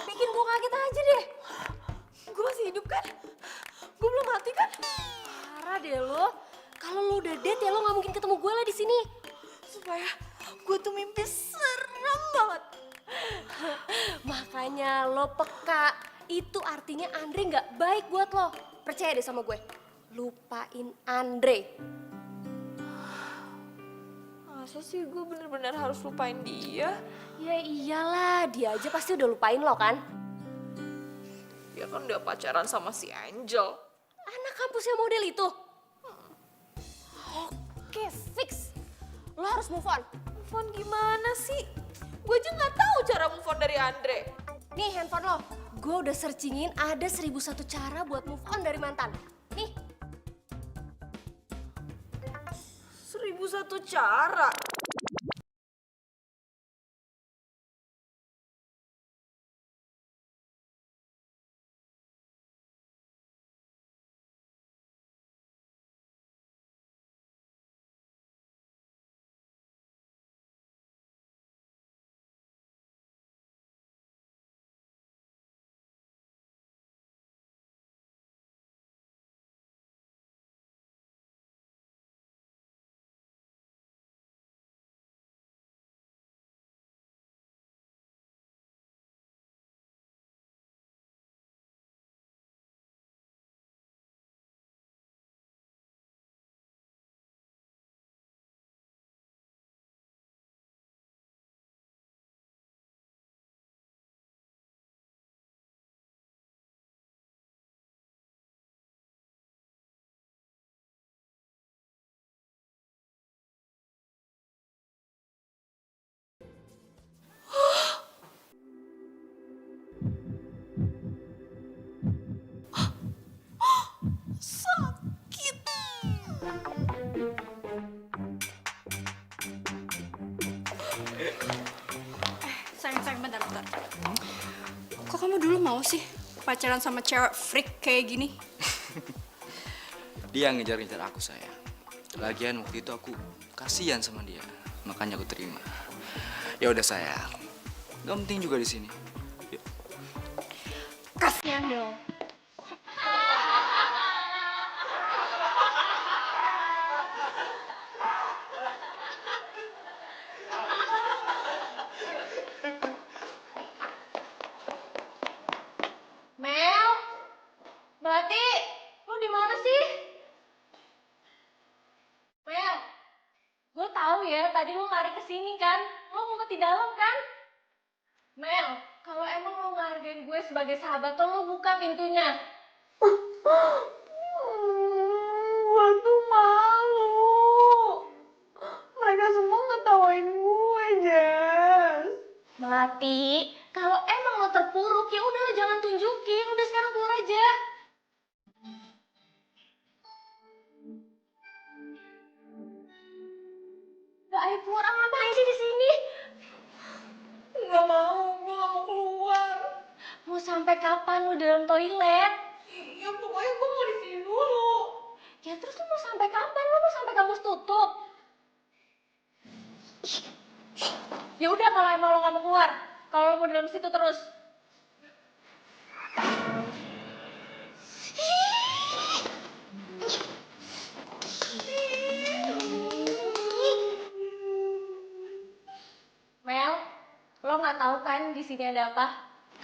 Bikin gue kaget aja deh. Gue masih hidup kan? Gue belum mati kan? Parah deh lo. Kalau lo udah dead ya lo nggak mungkin ketemu gue lah di sini. Supaya gue tuh mimpi serem banget. Makanya lo peka. Itu artinya Andre nggak baik buat lo. Percaya deh sama gue. Lupain Andre. Masa sih gue bener-bener harus lupain dia? Ya iyalah, dia aja pasti udah lupain lo kan? Dia kan udah pacaran sama si Angel. Anak kampusnya model itu. Oke, fix. Lo harus move on. Move on gimana sih? Gue aja gak tahu cara move on dari Andre. Nih handphone lo. Gue udah searchingin ada 1001 cara buat move on dari mantan. Nih. 1001 cara? Sakit. Sayang, bentar. Kok kamu dulu mau sih pacaran sama cewek freak kayak gini? Dia ngejar-ngejar aku, sayang. Lagian waktu itu aku kasihan sama dia, makanya aku terima. Ya udah, sayang. Gak penting juga di sini. Yuk. Kasihan dong. Mel, Melati, lu di mana sih? Mel, gue tahu ya tadi lu lari ke sini kan, lu mau di dalam kan? Mel, kalau emang lu ngehargain gue sebagai sahabat, lo buka pintunya. Gue tuh malu. Mereka semua ngetawain gue, Jess. Melati, kalau emang lo terpuruk, ya udah jangan tunjukin. Udah sekarang keluar aja. Gak, ayo keluar. Ngapain sih di sini? Gak mau, gue gak mau keluar. Mau sampai kapan lu dalam toilet? Ya pokoknya gue mau di sini dulu. Ya terus lu mau sampai kapan? Lu mau sampai kampus tutup? Ya udah kalau emang lo gak mau keluar. Kalau lo mau dalam situ terus. Mel, lo nggak tahu kan di sini ada apa?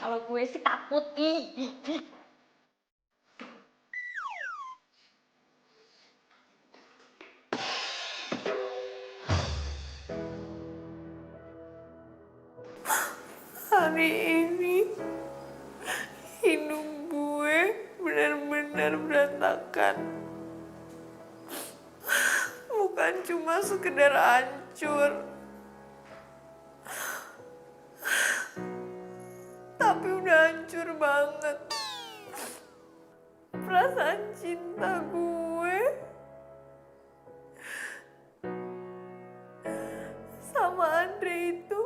Kalau gue sih takut. Ih. Hari ini hidup gue benar-benar berantakan. Bukan cuma sekedar hancur, tapi udah hancur banget. Perasaan cinta gue sama Andre itu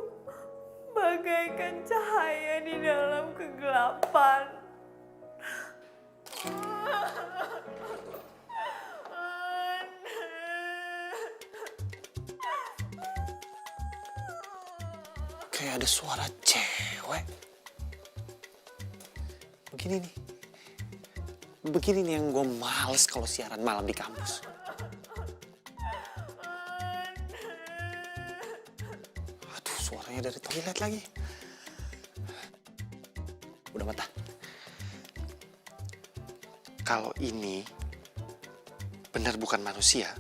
bagaikan cahaya di dalam kegelapan. Kayak ada suara cewek. Begini nih yang gue males kalau siaran malam di kampus. Aduh, suaranya dari toilet lagi. Udah mata. Kalau ini benar bukan manusia,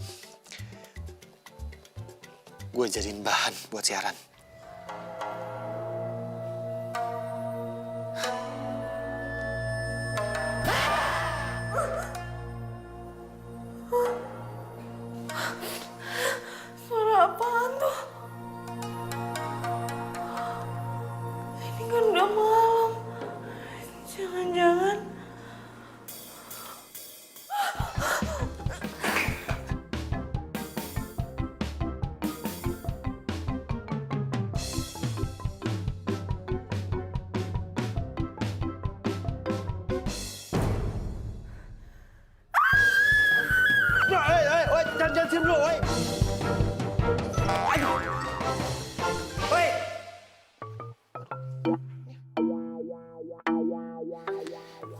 gue jadiin bahan buat siaran. Suara apaan tuh? Ini kan udah malam. Jangan-jangan Jangan cium dulu, woi. Aduh. Woi.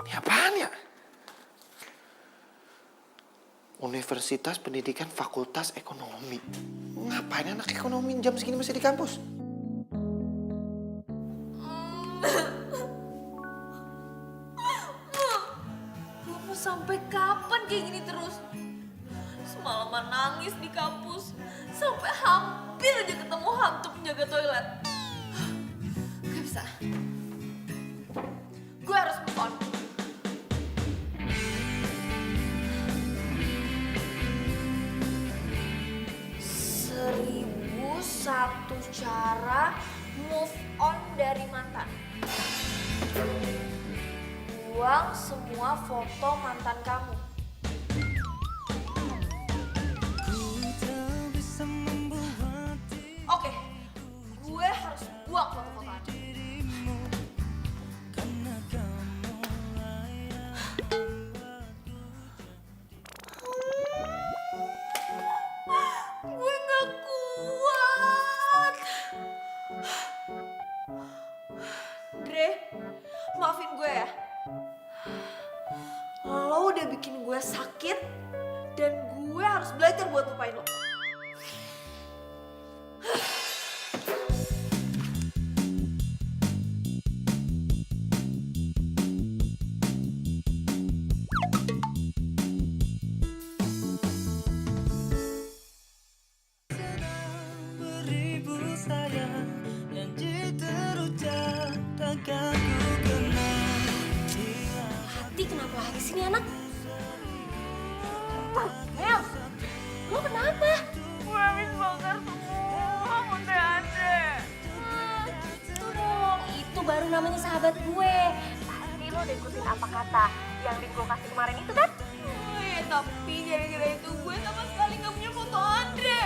Ini apaan ya? Universitas Pendidikan Fakultas Ekonomi. Ngapain anak ekonomi jam segini masih di kampus? gue mau sampai kapan kayak gini terus? Semalaman nangis di kampus, sampai hampir aja ketemu hantu penjaga toilet. Gak bisa. Gue harus move on. Satu cara move on dari mantan. semua foto mantan kamu. Oke, gue harus buang foto-foto Andre. Gue gak kuat. Dre, maafin gue ya. Lo udah bikin gue sakit dan gue harus belajar buat lupain lo. Hati kenapa lagi sih nih anak? Mel, lo kenapa? Gue habis bakar semua muda Andre. Itu dong, itu baru namanya sahabat gue. Pasti lo udah ikutin apa kata yang Rin gue kasih kemarin itu kan? Tapi gara-gara itu gue sama sekali gak punya foto Andre.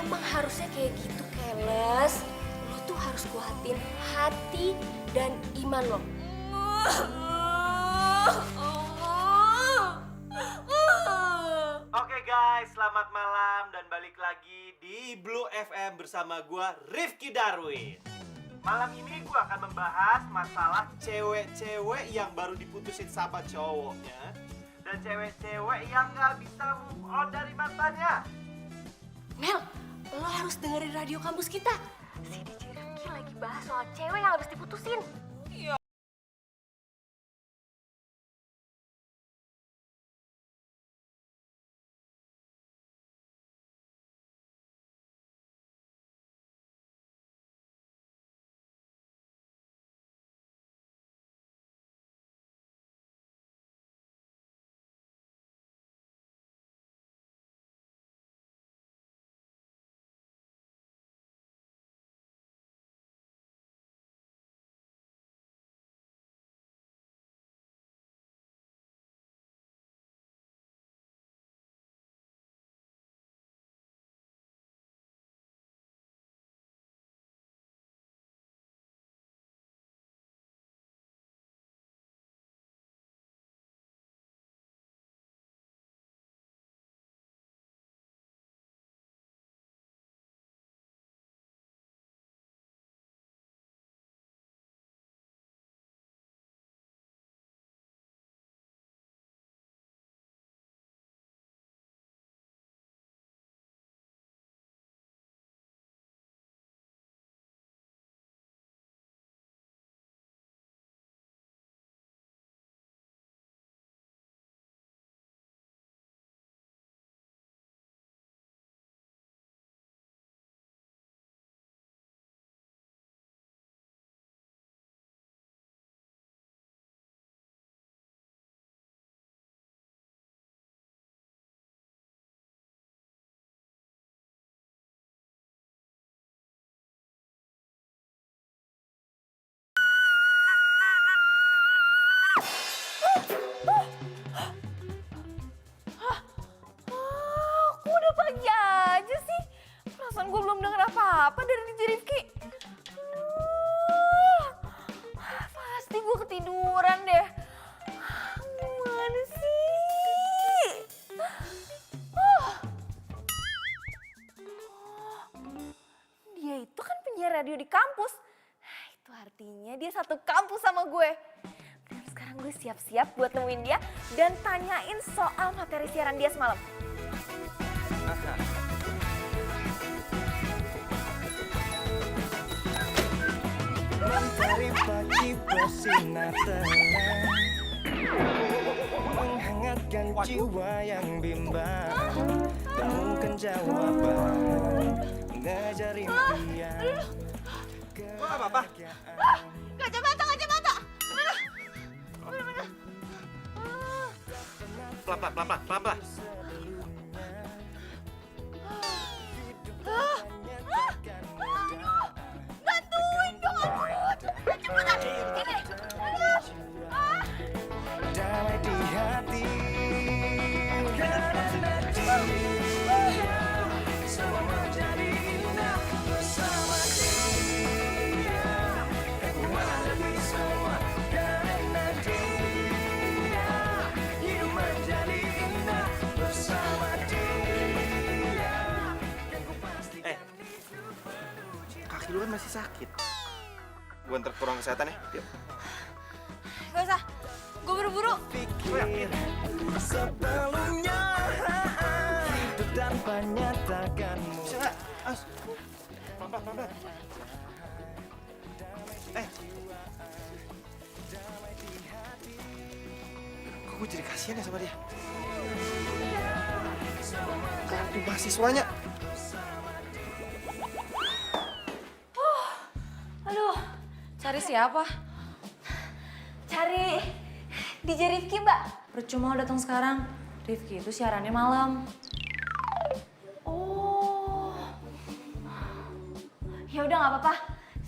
Emang harusnya kayak gitu, Keles. Lo tuh harus kuatin hati dan iman lo. Oke guys, selamat malam dan balik lagi di Blue FM bersama gua Rifki Darwin. Malam ini gua akan membahas masalah cewek-cewek yang baru diputusin sama cowoknya dan cewek-cewek yang gak bisa move on dari mantannya. Mel, lo harus dengerin radio kampus kita. Si DJ Rifki lagi bahas soal cewek yang habis diputusin. Kok udah pagi aja sih? Perasaan gue belum denger apa-apa dari DJ Rifki. Pasti gue ketiduran deh. Gimana sih? Dia itu kan penyiar radio di kampus. Itu artinya dia satu kampus sama gue. Dan sekarang gue siap-siap buat nemuin dia dan tanyain soal materi siaran dia semalam. Mencari pagi bersinar terang, menghangatkan jiwa yang bimbang, temukan jawaban, mengejar impian. Gua gak apa-apa. Kacamata! Pelan-pelan. Bantuin dong aku! Cepetan! Ini! masih sakit. Gue antar ke ruang kesehatan ya. Yuk. Gak usah, gue buru-buru. Pikir sebelumnya hidup tanpa nyatakanmu. Bisa nggak? As. Pelan-pelan. Kok gue jadi kasihan ya sama dia? Kartu mahasiswanya. Aduh, cari siapa? Cari DJ Rifki, Mbak. Percuma lo datang sekarang. Rifki itu siarannya malam. Oh. Ya udah nggak apa-apa.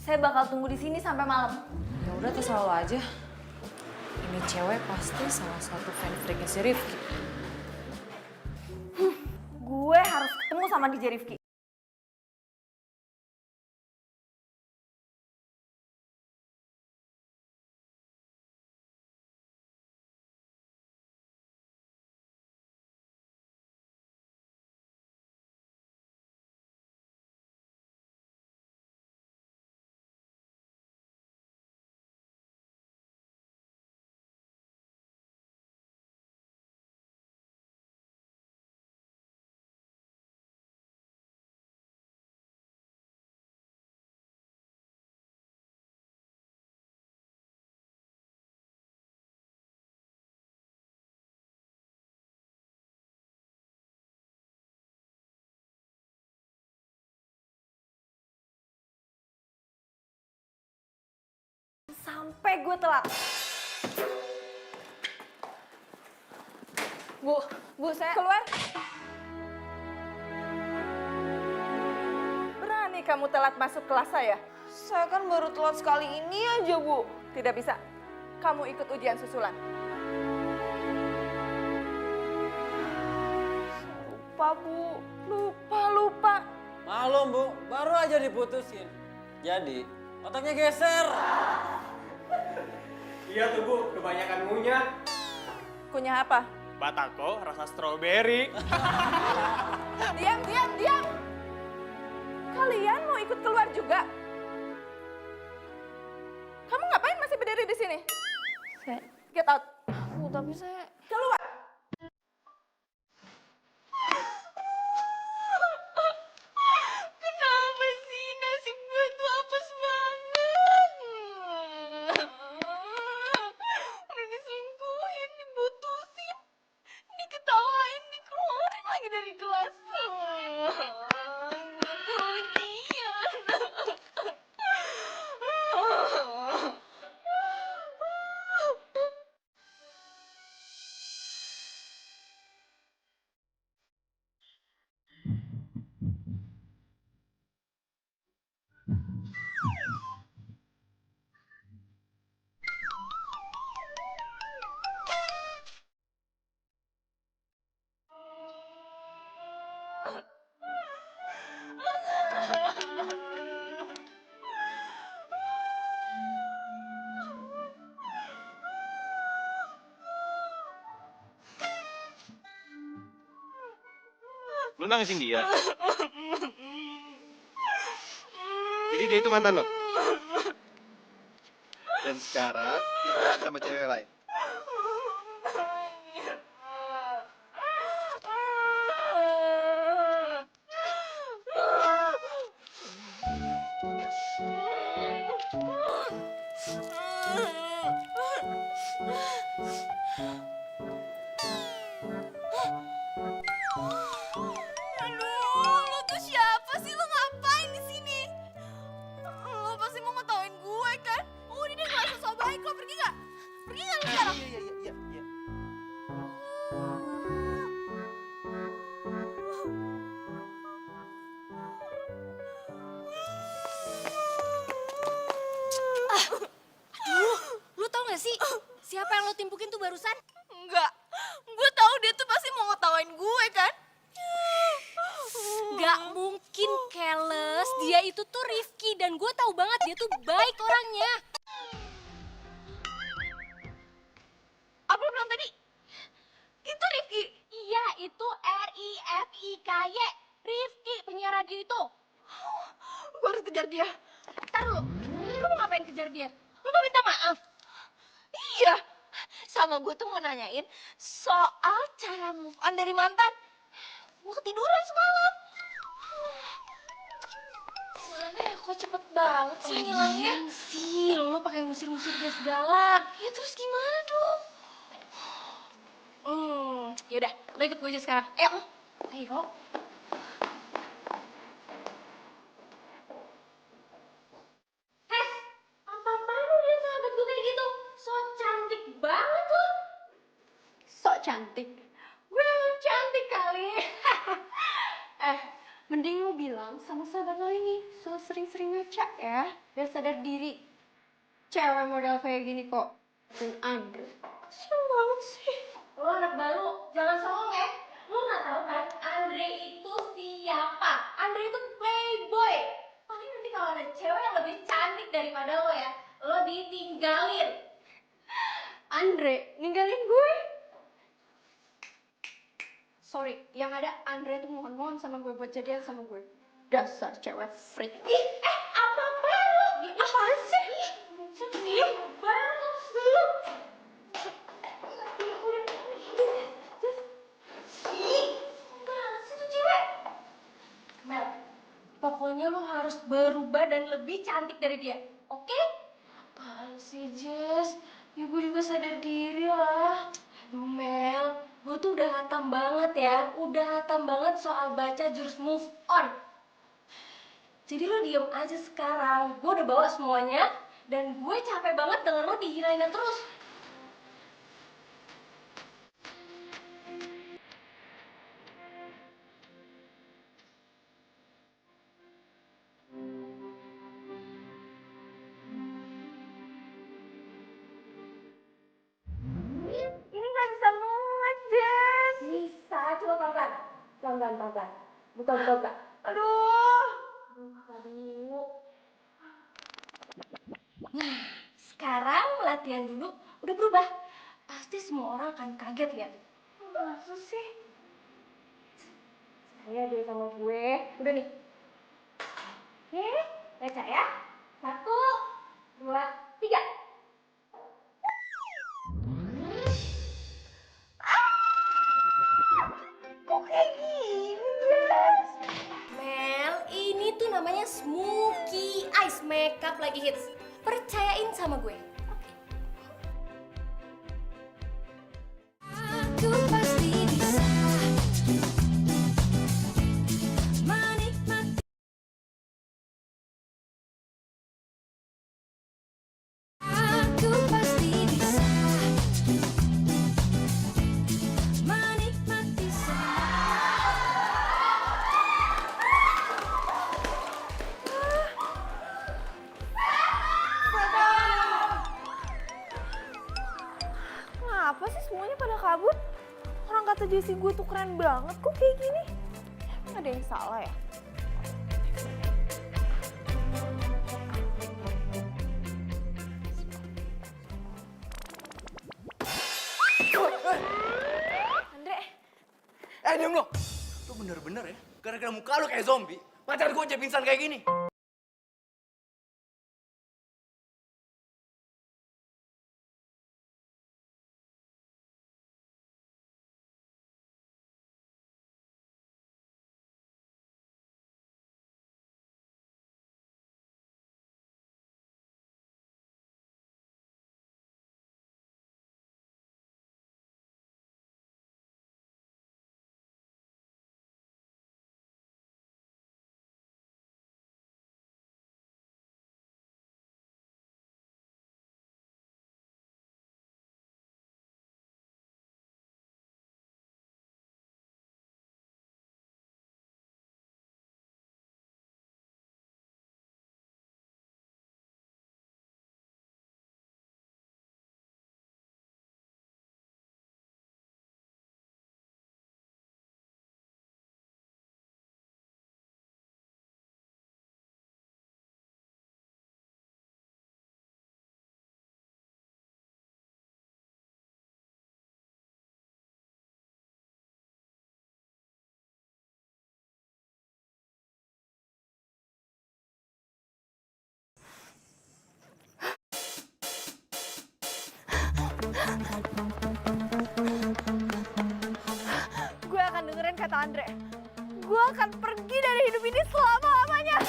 Saya bakal tunggu di sini sampai malam. Ya udah terserah lo aja. Ini cewek pasti salah satu fan freaknya si Rifki. Gue harus ketemu sama DJ Rifki. Sampai gue telat. Bu, saya keluar. Berani kamu telat masuk kelas saya? Saya kan baru telat sekali ini aja, Bu. Tidak bisa. Kamu ikut ujian susulan. Lupa, Bu. Lupa. Maklum Bu, baru aja diputusin. Jadi, otaknya geser. Iya tuh Bu, kebanyakan ngunyah. Kunyah apa? Batako rasa stroberi. Diam. Kalian mau ikut keluar juga? Kamu ngapain masih berdiri di sini? Get out. Bu, tapi saya... Keluar. Kenapa sih nasib gue tuh apes banget? Udah diselingkuhin, diputusin, diketawain, dikeluarin lagi dari kelas. Lu nangisin dia. Jadi dia itu mantan lo. Dan sekarang dia sama cewek lain. Aduh, lu tuh siapa sih? Lu ngapain di sini? Lu pasti mau ngetawain gue kan? Udah deh, gak usah so baik. Lo pergi gak? Pergi gak lu sekarang? Iya. Lu tau gak sih siapa yang lo timpukin tuh barusan? Enggak. Gue tahu dia tuh pasti mau ngetawain gue kan? Gak mungkin, Keles. Dia itu tuh Rifki dan gue tahu banget dia tuh baik orangnya. Apa lu bilang tadi? Itu Rifki. Iya, itu Rifky. Rifki, penyiar radio itu. Gue harus kejar dia. Ntar lu mau ngapain kejar dia? Lu mau minta maaf? Iya, sama gue tuh mau nanyain soal cara move on dari mantan. Gue ketiduran semalam. Mana ya, kok cepet banget sih ngilangnya? Sih, lu pakai ngusir-ngusir dia segala. Ya terus gimana dong? Yaudah, lo ikut gue aja sekarang. Ayo. Ayo. Apa-apaan lu liat sahabat gue kayak gitu? So cantik banget lo. Sok cantik. Gue emang cantik kali. Mending lu bilang sama sahabat lo ini so sering-sering ngaca ya, biar sadar diri. Cewek model kayak gini kok. Dan Andre. Kasian banget sih. Lo anak baru, jangan sombong ya. Lo nggak tahu kan, Andre itu siapa? Andre itu playboy. Paling nanti kalau ada cewek yang lebih cantik daripada lo ya, lo ditinggalin. Andre, ninggalin gue. Sorry, yang ada Andre tuh mohon-mohon sama gue buat jadian sama gue. Dasar cewek freak. Apa-apaan lo? Apaan sih? Diem banget lo. Banget sih tuh cewek. Mel, pokoknya lo harus berubah dan lebih cantik dari dia, oke? Apaan sih, Jess? Ya gue juga sadar diri lah. Aduh, Mel, gue tuh udah hatam banget ya. Udah hatam banget soal baca jurus move on. Jadi lo diem aja sekarang. Gue udah bawa semuanya. Dan gue capek banget dengan lo dihinain terus. Ini nggak bisa muat, Jess. Bisa, coba pelan-pelan. Pelan-pelan, pelan-pelan. Buka. Aduh. Aduh. Nah, sekarang latihan dulu udah berubah. Pasti semua orang akan kaget lihat. Masa sih? Saya deh sama gue. Udah nih. Oke, baca ya. 1, 2, 3. Kok kayak gini, Jess? Mel, ini tuh namanya Smoky Eyes Makeup lagi hits. Percayain sama gue. Aku pasti bisa menikmati. Aku pasti bisa menikmati Kenapa sih semuanya pada kabur? Orang kata Jessie gue tuh keren banget, kok kayak gini? Emang ada yang salah ya? Andre, Diam lo. Lu bener-bener ya, gara-gara muka lu kayak zombie, pacar gue aja pingsan kayak gini. kata Andre. Gue akan pergi dari hidup ini selama-lamanya.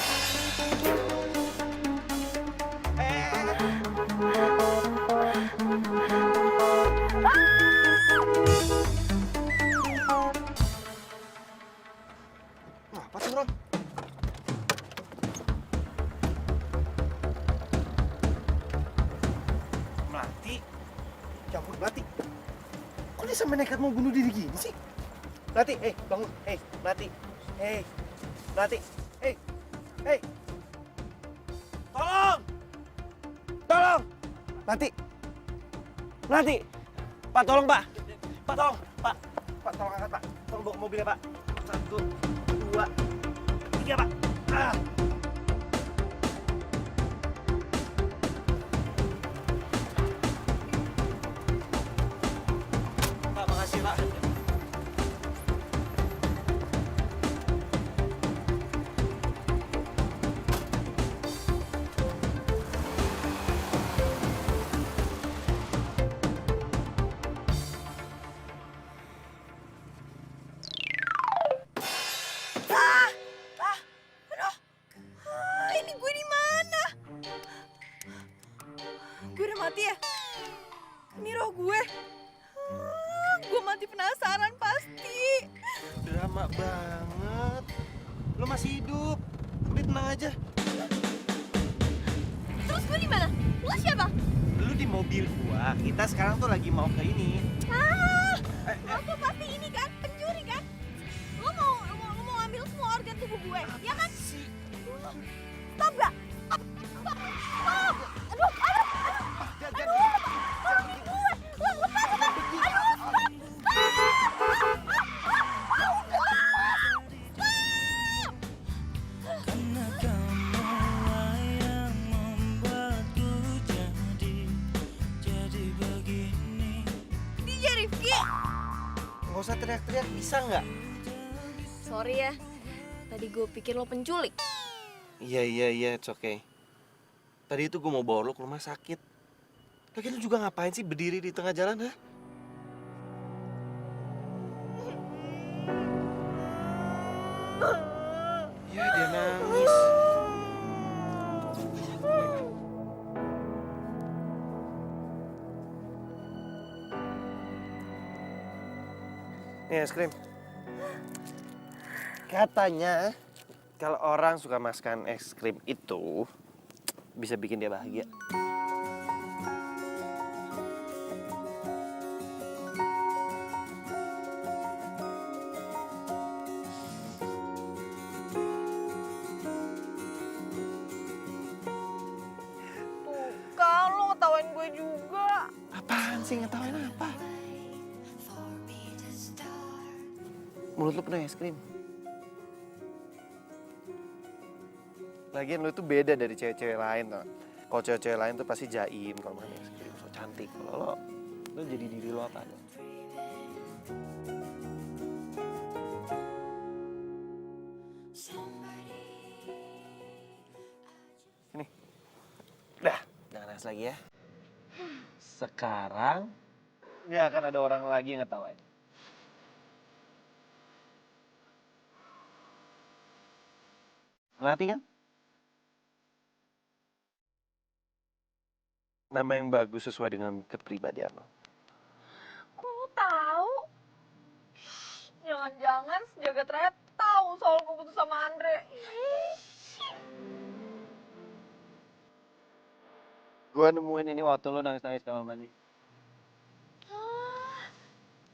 Apa sih orang? Melati. Ya ampun, Melati. Kok dia sampai nekat mau bunuh diri gini sih? Melati, bangun. Melati. Melati. Hei. Tolong! Tolong! Melati. Melati. Pak, tolong Pak. Pak, tolong. Pak. Pak, tolong angkat, Pak. Tolong bawa ke mobilnya Pak. 1, 2, 3 Pak. Pak, makasih Pak. Ini gue di mana? Gue udah mati ya? Ini roh gue. Gue mati penasaran pasti. Drama banget. Lo masih hidup. Udah tenang aja. Terus gue di mana? Lo siapa? Lu di mobil gua. Kita sekarang tuh lagi mau ke ini. Lo tuh pasti ini kan, pencuri kan? Lo mau ambil semua organ tubuh gue, ya kan? Stop gak? Stop! Aduh! Tolongin gue! Lo lepas! Aduh! Stop! Karena kamulah yang membuatku jadi begini. DJ Rifki! Nggak usah teriak-teriak, bisa nggak? Sorry ya, tadi gue pikir lo penculik. Iya, it's okay. Tadi itu gue mau bawa lo ke rumah sakit. Lagi lu juga ngapain sih berdiri di tengah jalan, ha? Ya, dia nangis. Nih, es krim. Katanya, kalau orang suka makan es krim itu, bisa bikin dia bahagia. Tuh, kalau ngetawain gue juga. Apaan sih, ngetawain apa? Mulut lu penuh es krim. Lagian lu tuh beda dari cewek-cewek lain tau. Kalau cewek-cewek lain tuh pasti jaim kalau makan es krim, so cantik. Kalau lo jadi diri lo apa dong? Sini. Udah, jangan nangis lagi ya. Sekarang nggak akan ada orang lagi yang ngetawain. Ngerti kan? Nama yang bagus sesuai dengan kepribadian lo. Kok lo tahu? Jangan-jangan sejagat raya tahu soal gue putus sama Andre. Gua nemuin ini waktu lo nangis-nangis sama Mani.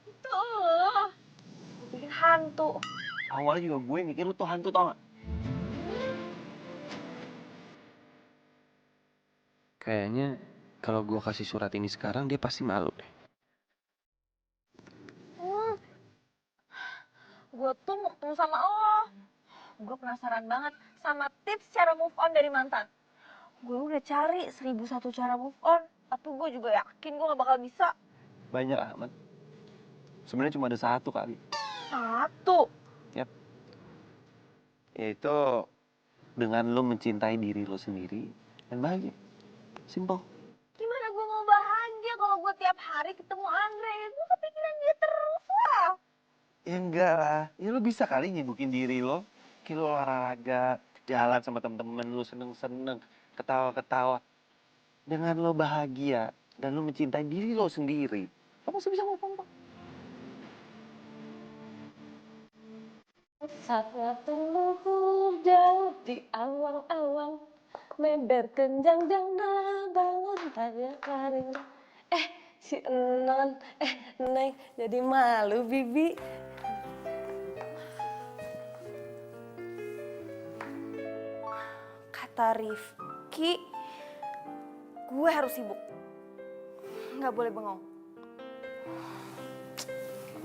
Itu lo. Gue bikin hantu. Awalnya juga gue mikir lu tuh hantu tau gak? Kayaknya kalau gue kasih surat ini sekarang dia pasti malu deh. Gue tuh mau ketemu sama lo. Gue penasaran banget sama tips cara move on dari mantan. Gue udah cari 1001 cara move on. Tapi gue juga yakin gue gak bakal bisa. Banyak amat. Sebenarnya cuma ada satu kali. Satu. Yap. Yaitu dengan lo mencintai diri lo sendiri dan bahagia. Simple. Gimana gue mau bahagia kalau gue tiap hari ketemu Andre? Gue kepikiran dia terus lah. Ya enggak lah, ya lo bisa kali nyibukin diri lo. Kayak lo olahraga, jalan sama temen-temen lo, seneng-seneng, ketawa-ketawa. Dengan lo bahagia dan lo mencintai diri lo sendiri, lo masih bisa ngomong kok. Saat luhur jauh di awang-awang, member kenjang jang bangun tanya karing. Si Enon, Neng jadi malu Bibi. Kata Rifki, gue harus sibuk. Nggak boleh bengong.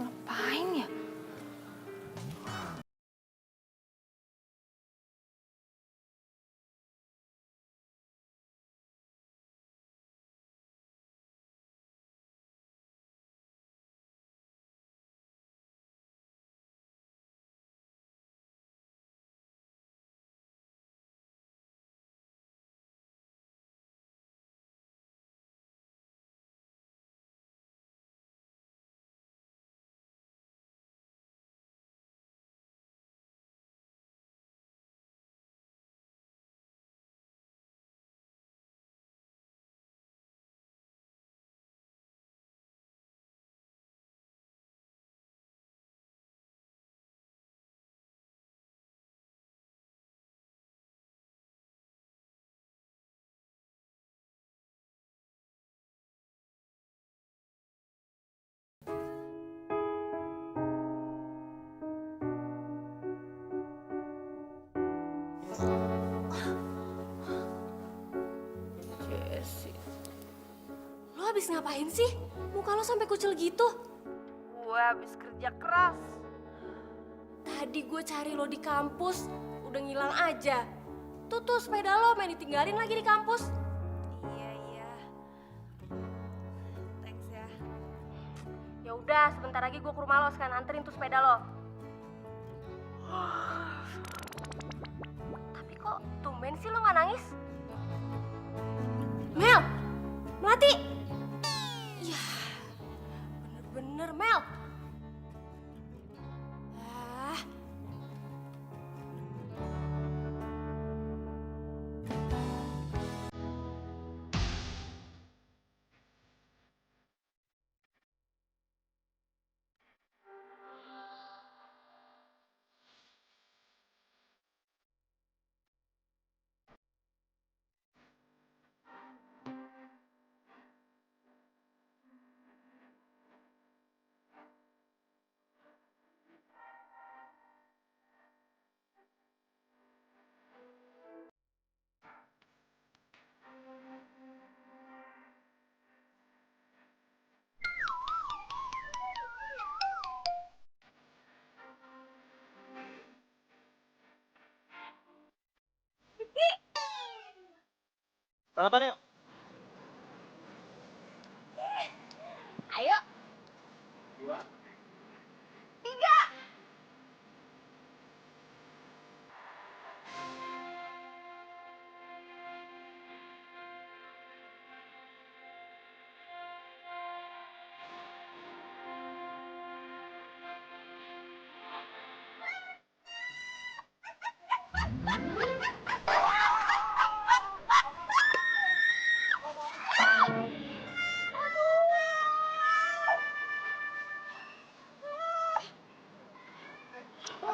Ngapain ya? Lo habis ngapain sih? Muka lo sampai kucel gitu. Gue habis kerja keras. Tadi gue cari lo di kampus, udah ngilang aja. Tuh sepeda lo main ditinggalin lagi di kampus. Iya. Thanks ya. Ya udah, sebentar lagi gue ke rumah lo sekarang anterin tuh sepeda lo. Tapi kok tumben sih lo nggak nangis? Mel, Melati. Ya, bener-bener Mel. Ah. Balapan yuk. Ayo. 2, 3.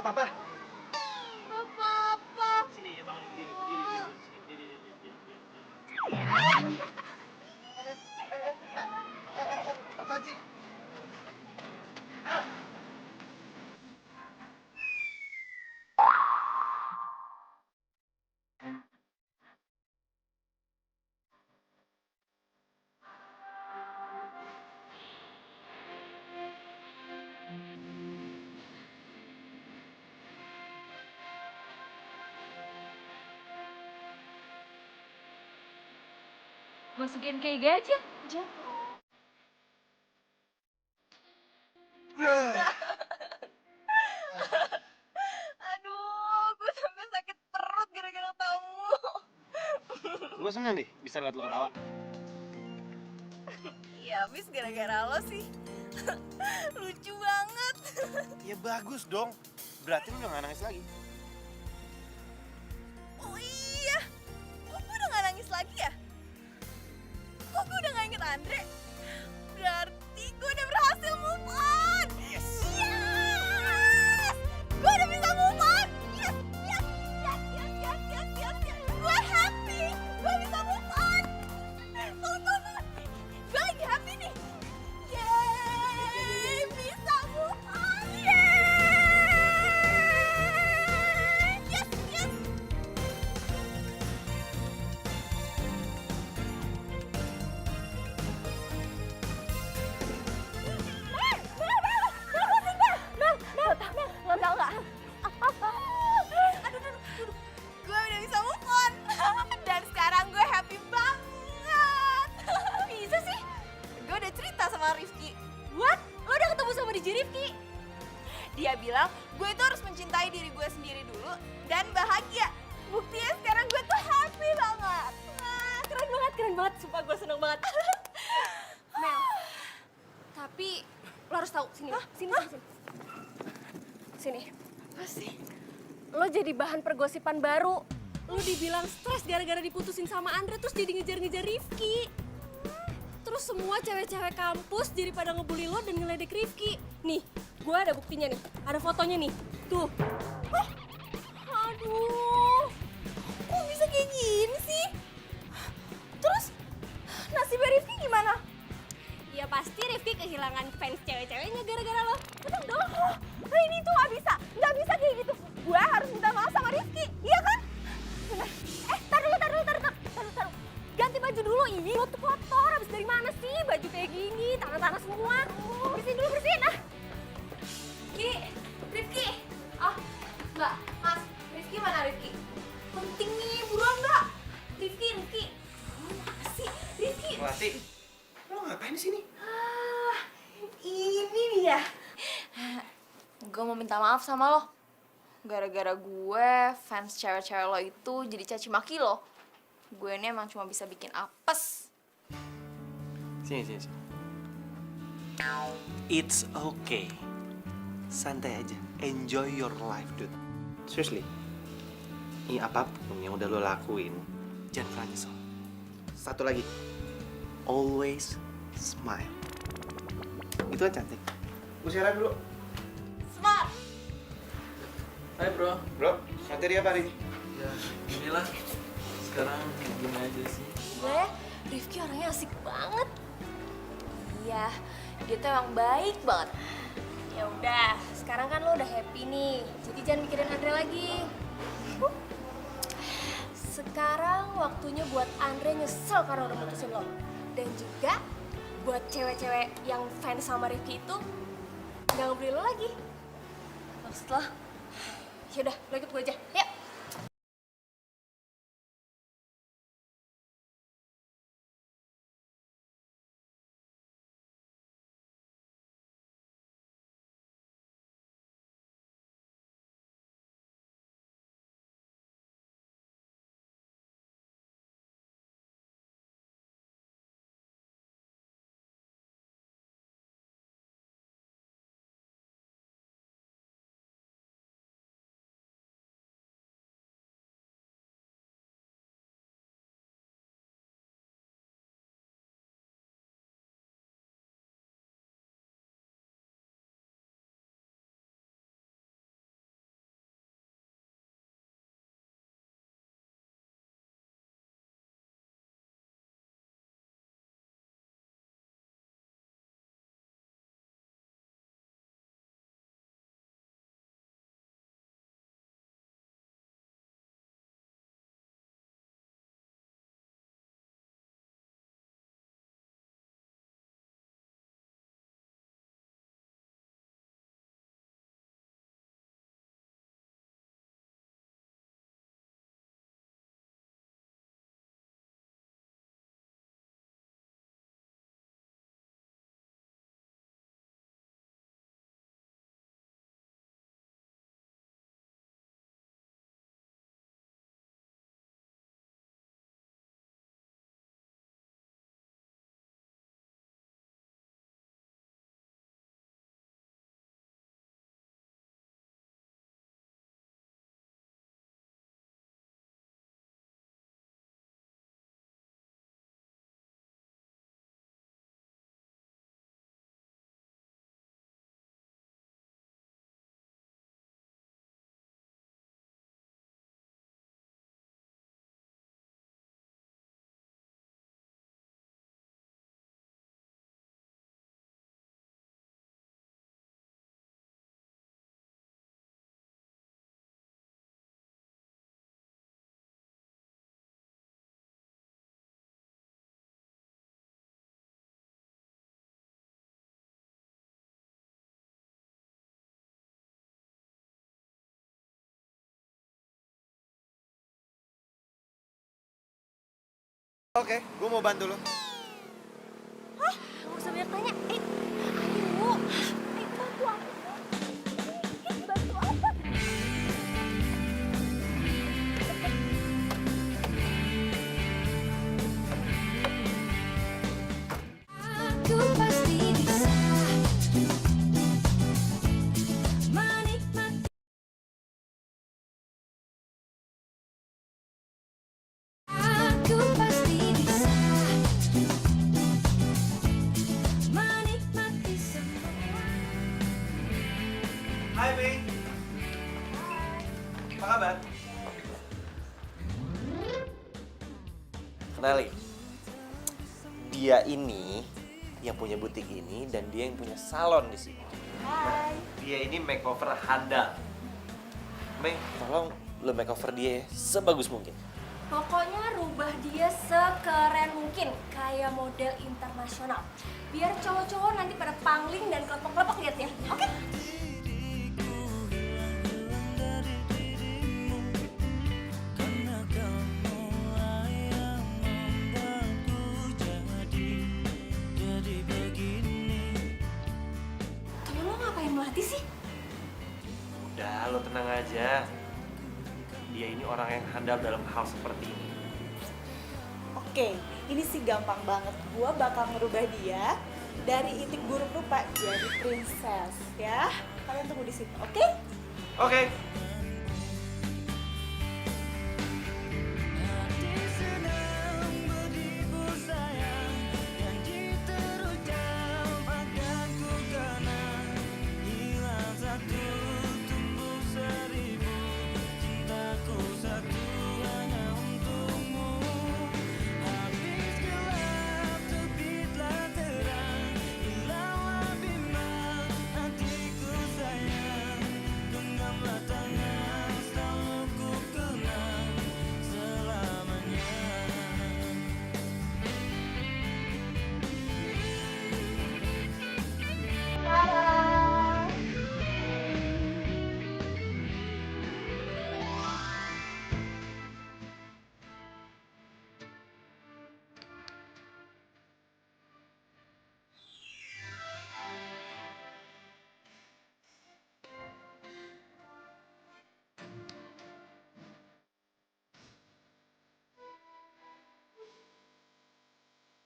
Papa. Sini ya, bangun berdiri. Apa sih? Masukin kayak gini aja. Aduh, gue sampai sakit perut gara-gara tamu. Gue seneng deh bisa liat lo ketawa. Ya, habis gara-gara lo sih. Lucu banget. Ya bagus dong. Berarti lu udah gak nangis lagi. Oh iya, kok gue udah gak nangis lagi ya? Kok gue udah gak inget Andre? Berarti gue udah berhasil move on. Yes. Yes! Gue udah bisa move on. Yes, yes, yes, yes, yes, yes, yes, yes. Gue happy. Gue bisa move on. Tuh. Gue lagi happy nih. Yeay, bisa move on. Yeay! Yes, yes. Lo tau gak? Aduh. Gue udah bisa move on. Dan sekarang gue happy banget. Bisa sih? Gue udah cerita sama Rifki. What? Lo udah ketemu sama DJ Rifki? Dia bilang gue itu harus mencintai diri gue sendiri dulu dan bahagia. Buktinya sekarang gue tuh happy banget. Keren banget, sumpah gue seneng banget. Mel, tapi lo harus tahu, sini. Apa sih? Lo jadi bahan pergosipan baru. Lo dibilang stres gara-gara diputusin sama Andre, terus jadi ngejar-ngejar Rifki. Terus semua cewek-cewek kampus jadi pada ngebully lo dan ngeledek Rifki. Nih, gue ada buktinya nih, ada fotonya nih. Tuh. Aduh, kok bisa kayak gini sih? Terus nasibnya Rifki gimana? Ya pasti Rifki kehilangan fans cewek-ceweknya gara-gara lo. Betul dong. Nah ini tuh nggak bisa kayak gitu. Gue harus minta maaf sama Rifki, iya kan? Bener. Taruh. Ganti baju dulu, ini lo tuh kotor. Habis dari mana sih baju kayak gini, tanah-tanah semua. Bersihin. Rifki. Ah, Mbak, Mas, Rifki mana Rifki? Penting nih, buruan Mbak. Rifki. Mana sih? Rifki. Melati, lo ngapain di sini? Ini dia. Gue mau minta maaf sama lo. Gara-gara gue, fans cewek-cewek lo itu jadi caci maki lo. Gue ini emang cuma bisa bikin apes. Sini. It's okay. Santai aja. Enjoy your life, dude. Seriously. Ini apapun yang udah lo lakuin, jangan pernah nyesel. Satu lagi. Always smile. Itu kan cantik. Gue siaran dulu. Smart. Hai bro. Bro, materi apa nih? Ya, inilah. Sekarang gini aja sih. Gue, Rifki orangnya asik banget. Iya, dia tuh emang baik banget. Ya udah, sekarang kan lo udah happy nih, jadi jangan mikirin Andre lagi. Sekarang waktunya buat Andre nyesel karena udah mutusin lo. Dan juga buat cewek-cewek yang fans sama Rifki itu nggak ngebeli lo lagi. Maksud lo? Yaudah, lo ikut gue aja. Yuk! Oke, gue mau bantu lo. Hah? Gak usah banyak tanya. Ayo. Bantu aku. Bantu apa? Aku pasti bisa menikmati. Aku pasti bisa menikmati semua. Hai, Mei. Apa kabar? Kenalin. Dia ini yang punya butik ini dan dia yang punya salon di sini. Hai. Dia ini makeover handal. Mei, tolong lo makeover dia ya, sebagus mungkin. Pokoknya rubah dia sekeren mungkin, kayak model internasional. Biar cowok-cowok nanti pada pangling dan kelepek-kelepek liatnya, oke? Karena kamu yang membuatku jadi begini. Temen lo ngapain melatih sih? Udah, lo tenang aja. Dia ini orang yang handal dalam hal seperti ini. Oke, ini sih gampang banget. Gua bakal ngerubah dia dari itik buruk rupa jadi princess ya. Kalian tunggu di sini, oke? Oke. Hati senang beribu sayang, janji terucap akan ku kenang. Hilang satu, tumbuh seribu, cintaku satu hanya untukmu. Habis gelap, terbitlah terang, hilanglah bimbang hatiku sayang. Genggamlah tangan, selalu ku kenang selamanya.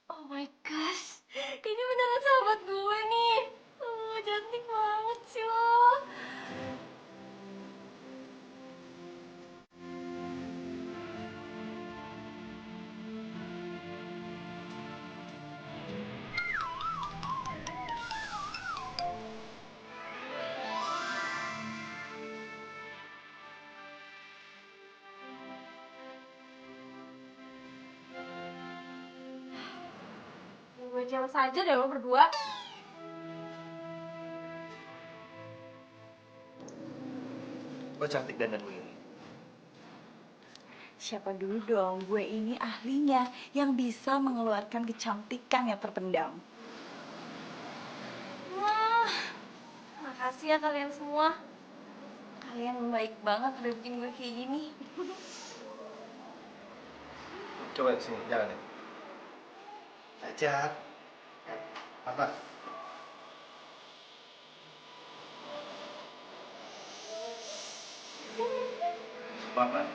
Oh my gosh, ini beneran sahabat gue nih. Oh, cantik banget sih lo. Gue jelas aja deh lo berdua. Lo cantik dandan begini. Siapa dulu dong, gue ini ahlinya yang bisa mengeluarkan kecantikan yang terpendam. Wah, makasih ya kalian semua. Kalian baik banget udah bikin gue kayak gini. Coba sini, jalan ya. Ajar. Apa? Bapak.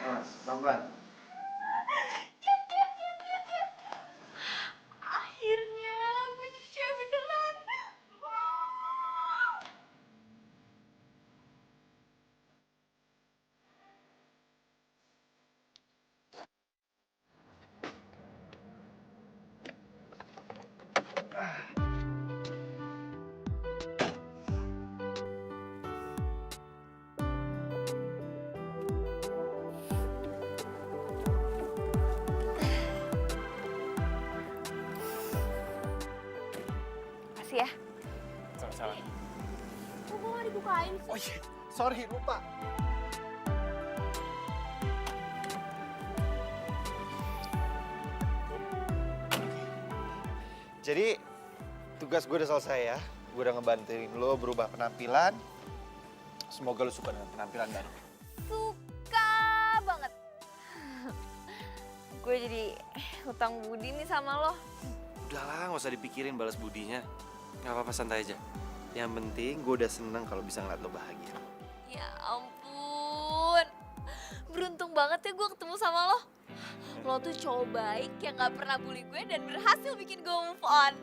Mas, pelan-pelan. Akhirnya gue jadi cewek beneran. Makasih ya. Sama-sama. Kok gue gak dibukain sih? Oh iya, sorry lupa. Jadi tugas gue udah selesai ya. gue udah ngebantuin lo berubah penampilan. Semoga lo suka dengan penampilan baru. Suka banget. Gue jadi hutang budi nih sama lo. Udahlah, nggak usah dipikirin balas budinya. Nggak apa-apa, santai aja. Yang penting gue udah seneng kalau bisa ngeliat lo bahagia. Ya ampun. Beruntung banget ya gue ketemu sama lo. Lo tuh cowok baik yang gak pernah bully gue dan berhasil bikin gue move on.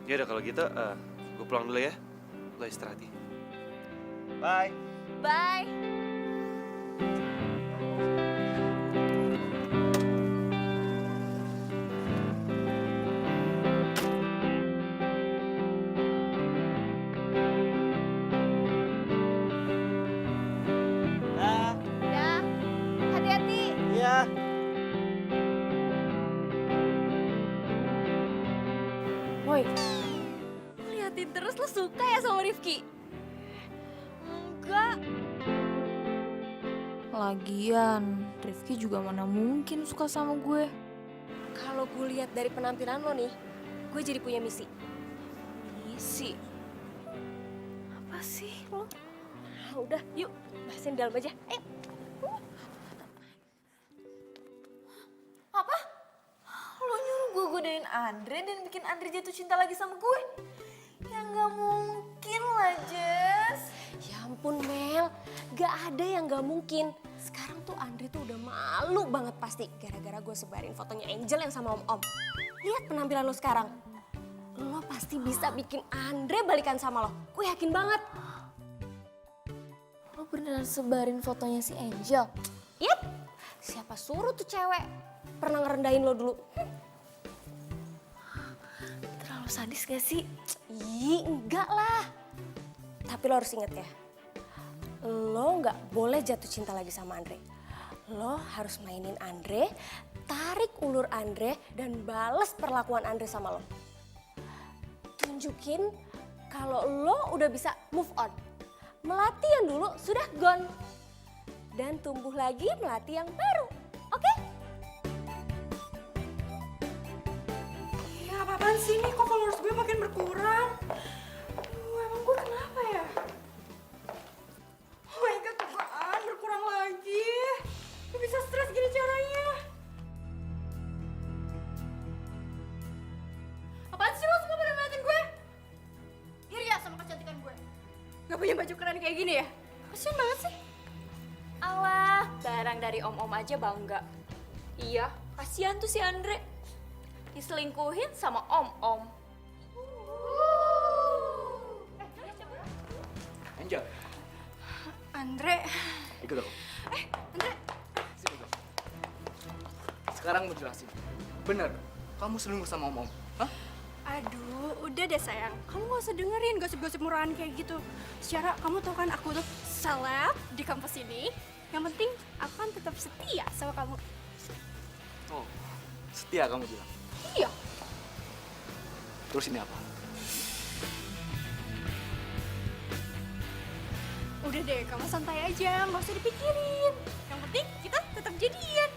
Ya udah kalau gitu, gue pulang dulu ya. Lo istirahat ya. Bye. Bye. Dah. Ya, hati-hati. Iya. Woi, Liatin terus lo suka ya sama Rifki? Enggak. lagian Rifki juga mana mungkin suka sama gue. Kalau gue lihat dari penampilan lo nih, gue jadi punya misi. Misi? Apa sih lo? Ah, udah, yuk bahasin di dalam aja. Ayo. Apa? Lo nyuruh gue godain Andre dan bikin Andre jatuh cinta lagi sama gue? Ya nggak mungkin lah, Jess. Ya ampun Mel, gak ada yang gak mungkin. Sekarang tuh Andre tuh udah malu banget pasti gara-gara gue sebarin fotonya Angel yang sama om-om. Lihat penampilan lo sekarang. Lo pasti bisa bikin Andre balikan sama lo. Gue yakin banget. Lo beneran sebarin fotonya si Angel? Yap, siapa suruh tuh cewek pernah ngerendahin lo dulu. Terlalu sadis gak sih? Ih, enggak lah. Tapi lo harus inget ya, lo nggak boleh jatuh cinta lagi sama Andre. Lo harus mainin Andre, tarik ulur Andre, dan bales perlakuan Andre sama lo. Tunjukin kalau lo udah bisa move on. Melati yang dulu sudah gone. Dan tumbuh lagi melati yang baru. Oke? Ya apa-apaan sih nih, kok followers gue makin berkurang? Aduh, emang gue kenapa ya? Oh my god, apaan berkurang lagi? Gue bisa stres gini caranya. Apaan sih lo semua pada ngeliatin gue? Iri ya sama kecantikan gue. Gak punya baju keren kayak gini ya? Kasian banget sih. Alah, barang dari om-om aja bangga. Iya, kasihan tuh si Andre. Diselingkuhin sama om-om. Angel, Andre, ikut aku. Andre. Sini dong. Sekarang mau jelasin. Bener, kamu selingkuh sama om-om? Hah? Aduh, udah deh sayang. Kamu gak usah dengerin gosip-gosip murahan kayak gitu. Secara kamu tau kan aku tuh seleb di kampus ini. Yang penting aku kan tetap setia sama kamu. Oh, setia kamu bilang. Iya. Terus ini apa? Udah deh, kamu santai aja, gak usah dipikirin. Yang penting kita tetap jadian.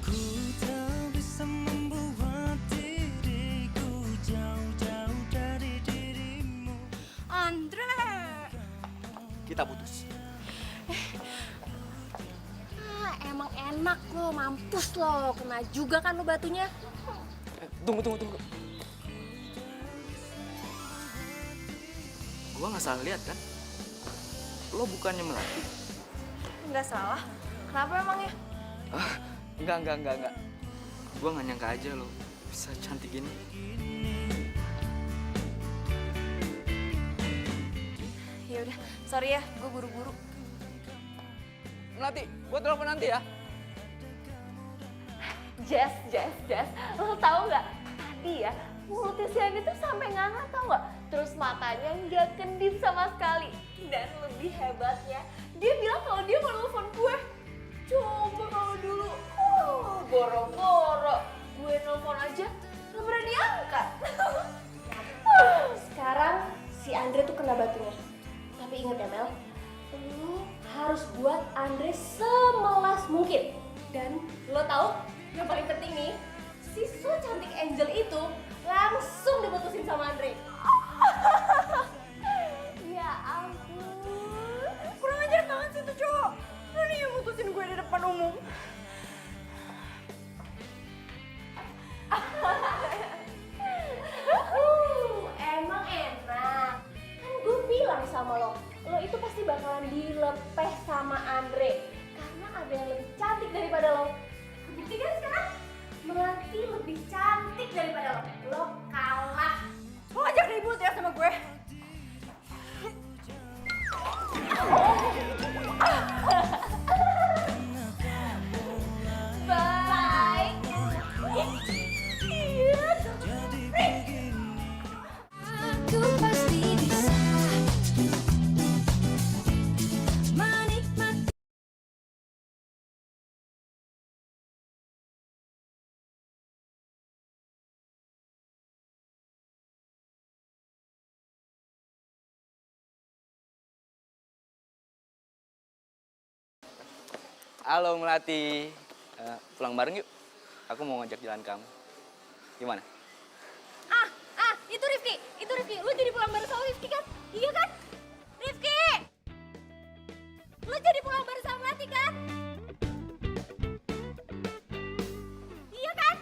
Ku tak bisa membuat diriku jauh-jauh dari dirimu. Andre. Kita putus. Ah, emang enak lo, mampus lo. Kena juga kan lo batunya. Tunggu. Gua nggak salah lihat kan? Lo bukannya Melati? Nggak salah. Kenapa emangnya? Enggak. Gua nggak nyangka aja lo bisa cantik gini. Ya udah, sorry ya, gue buru-buru. Melati, gua telepon nanti ya. Jess, lo tau nggak? Tadi ya, mulutnya si Andi tuh sampai nganga tau nggak? Terus matanya nggak kedip sama sekali. Dan lebih hebatnya, dia bilang kalau dia mau nelfon gue. Coba kalau dulu, boro-boro gue nelfon aja gak berani angkat. Sekarang si Andre tuh kena batunya. Tapi ingat ya Mel, lo harus buat Andre semelas mungkin. Dan lo tahu yang paling penting nih, si so cantik Angel itu langsung diputusin sama Andre. Ya ampun. Kurang ajar banget sih tuh cowok. Berani yang mutusin gue di depan umum. Emang enak. Kan gue bilang sama lo itu pasti bakalan dilepeh sama Andre. Karena ada yang lebih cantik daripada lo. Buktikan sekarang, Melati lebih cantik daripada lo. Lo kalah. Lo ngajak ribut ya sama gue. Bye. Aku pasti bisa menikmati. Halo Melati. Pulang bareng yuk. Aku mau ngajak jalan kamu. Gimana? Itu Rifki. Lu jadi pulang bareng sama Rifki kan? Iya kan? Rifki! Lu jadi pulang bareng sama Melati kan? Iya kan?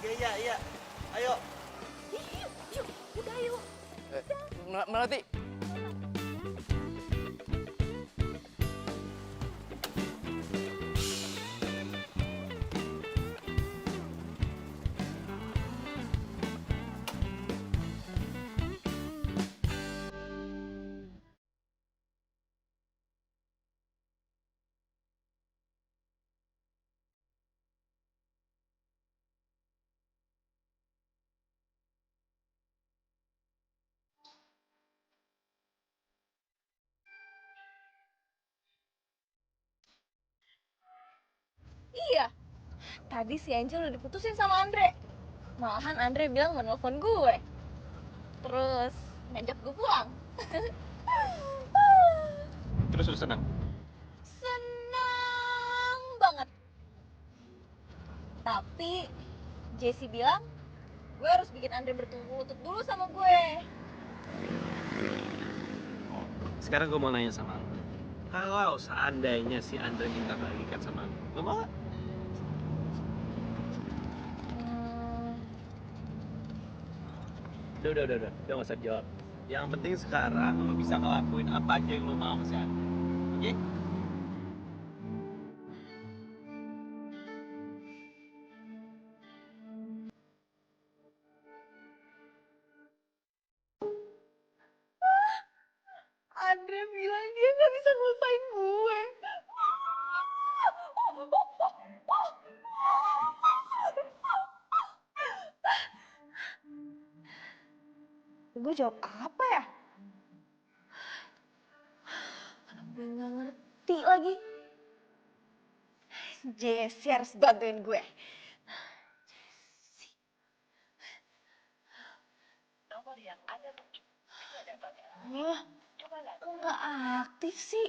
Iya. Ayo. Yuk, udah yuk. Melati. Iya, tadi si Angel udah diputusin sama Andre. Malahan Andre bilang mau nelfon gue. Terus ngajak gue pulang. Terus lu senang? Senang banget. Tapi Jessie bilang gue harus bikin Andre bertemu lutut dulu sama gue. Sekarang gue mau nanya sama lu. Kalau seandainya si Andre minta balikan sama lu mau gak? Udah gak usah jawab. Yang penting sekarang lu bisa ngelakuin apa aja yang lu mau sama si Andre. Oke? Andre bilang dia gak bisa ngelupain gue. Gue jawab apa ya? Gue gak ngerti lagi. Jessie harus bantuin gue. Wah, nggak aktif sih.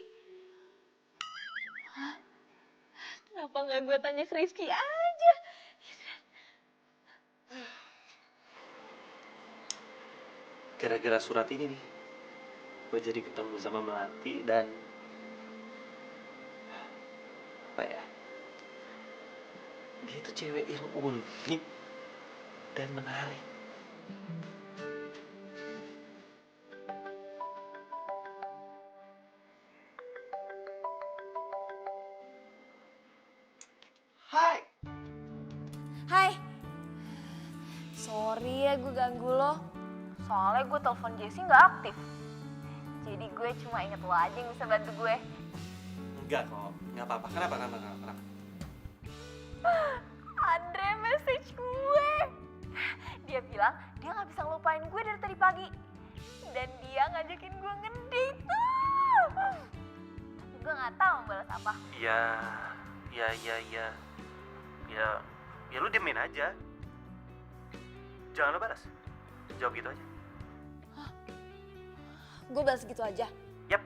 Hah? Kenapa nggak gue tanya ke Rizky aja? Gara-gara surat ini nih, gue jadi ketemu sama Melati dan apa ya? Dia itu cewek yang unik dan menarik. Hai. Hai. Sorry ya gue ganggu lo. Soalnya gue telepon Jessie nggak aktif. Jadi gue cuma inget lo aja yang bisa bantu gue. Enggak kok, nggak apa-apa. Kenapa? Andre message gue. Dia bilang dia nggak bisa ngelupain gue dari tadi pagi. Dan dia ngajakin gue ngedate. nggak tahu balas apa. Ya, ya. Ya lu diemin aja. Jangan lo balas. Jawab gitu aja. Gue balas gitu aja. Yap.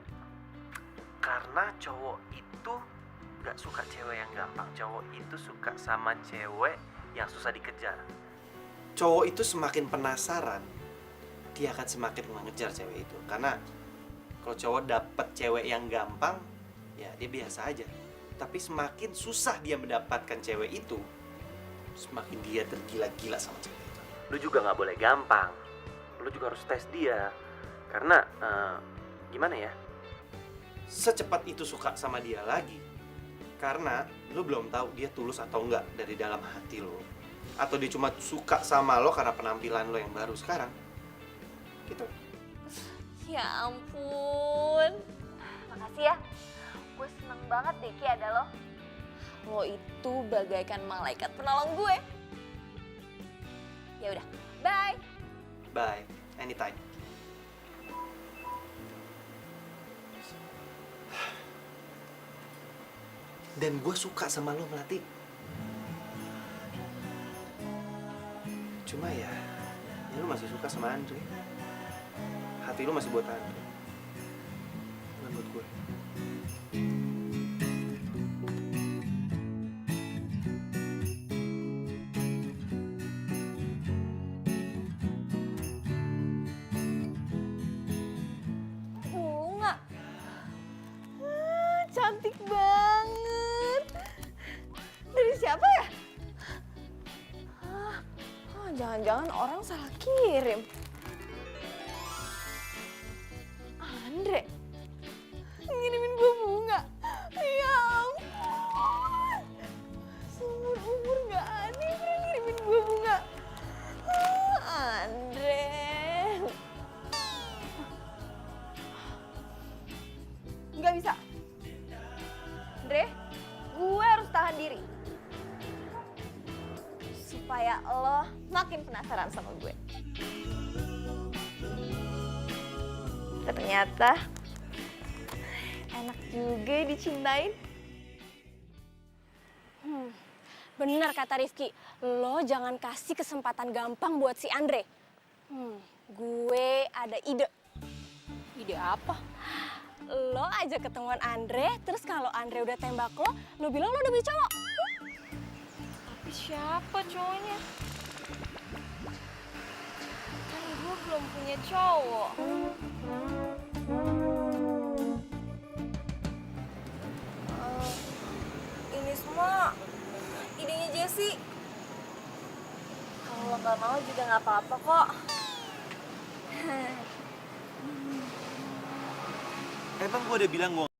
Karena cowok itu gak suka cewek yang gampang. Cowok itu suka sama cewek yang susah dikejar. Cowok itu semakin penasaran, dia akan semakin mengejar cewek itu. Karena kalau cowok dapet cewek yang gampang, ya dia biasa aja. Tapi semakin susah dia mendapatkan cewek itu, semakin dia tergila-gila sama cewek itu. Lu juga gak boleh gampang. Lu juga harus tes dia. Karena, gimana ya? Secepat itu suka sama dia lagi. Karena lu belum tahu dia tulus atau enggak dari dalam hati lo. Atau dia cuma suka sama lo karena penampilan lo yang baru sekarang. Gitu. Ya ampun. Makasih ya. Gue seneng banget deh Ki ada lo. Lo itu bagaikan malaikat penolong gue. Ya udah, bye. Bye. Anytime. Dan gue suka sama lo, Melati. Cuma ya lo masih suka sama Andre. Hati lo masih buat Andre. Bukan buat gue. Bunga. Cantik banget. Dari siapa ya? Jangan-jangan orang salah kirim. Andre ngirimin gue bunga. Ya ampun. Seumur umur gak ada yang pernah ngirimin gue bunga. Andre. Nggak bisa. Andre, gue harus tahan diri. Supaya lo makin penasaran sama gue. Ternyata enak juga dicintain. Bener kata Rifki, lo jangan kasih kesempatan gampang buat si Andre. Gue ada ide. Ide apa? Lo aja ketemuan Andre, terus kalau Andre udah tembak lo bilang lo udah punya cowok. Tapi siapa cowoknya? Kan gue belum punya cowok. Ini semua idenya Jessie. Kalau lo nggak mau juga nggak apa-apa kok. Emang gue udah bilang gue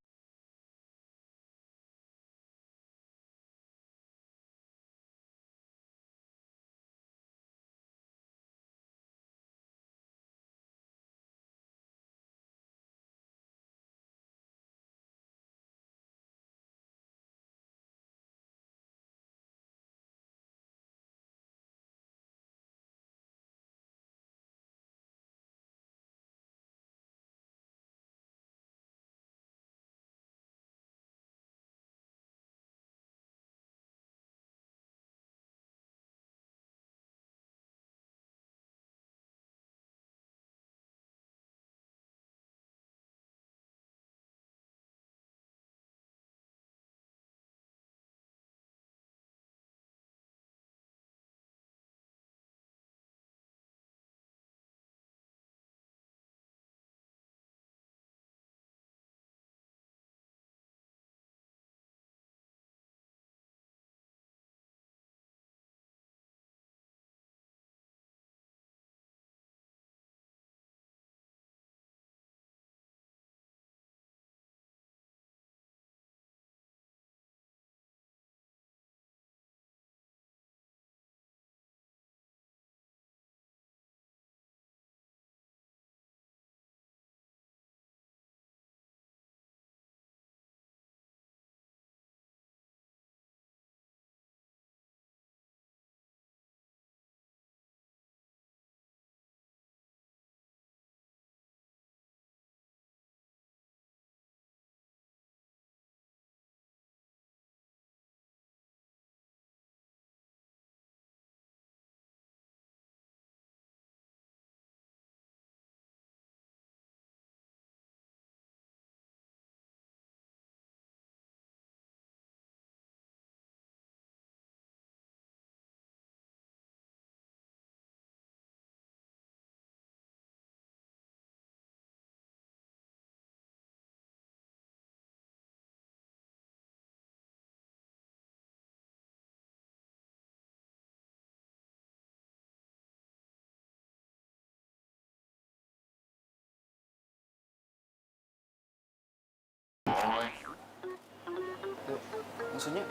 Maksudnya?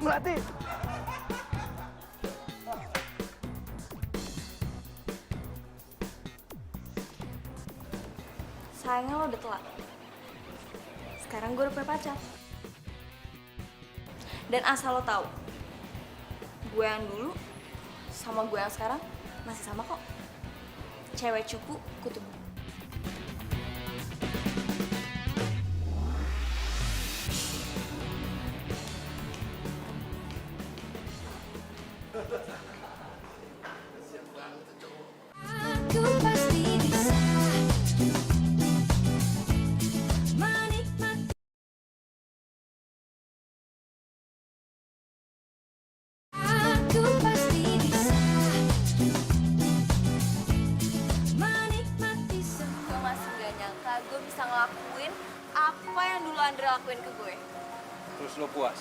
Melati! Sayangnya lo udah telat. Sekarang gue udah punya pacar. Dan asal lo tahu, gue yang dulu sama gue yang sekarang masih sama kok. Cewek cupu, kutu. Aku pasti bisa menikmati. Aku pasti bisa menikmati semua. Gue masih gak nyangka gue bisa ngelakuin apa yang dulu Andre lakuin ke gue. Terus lo puas?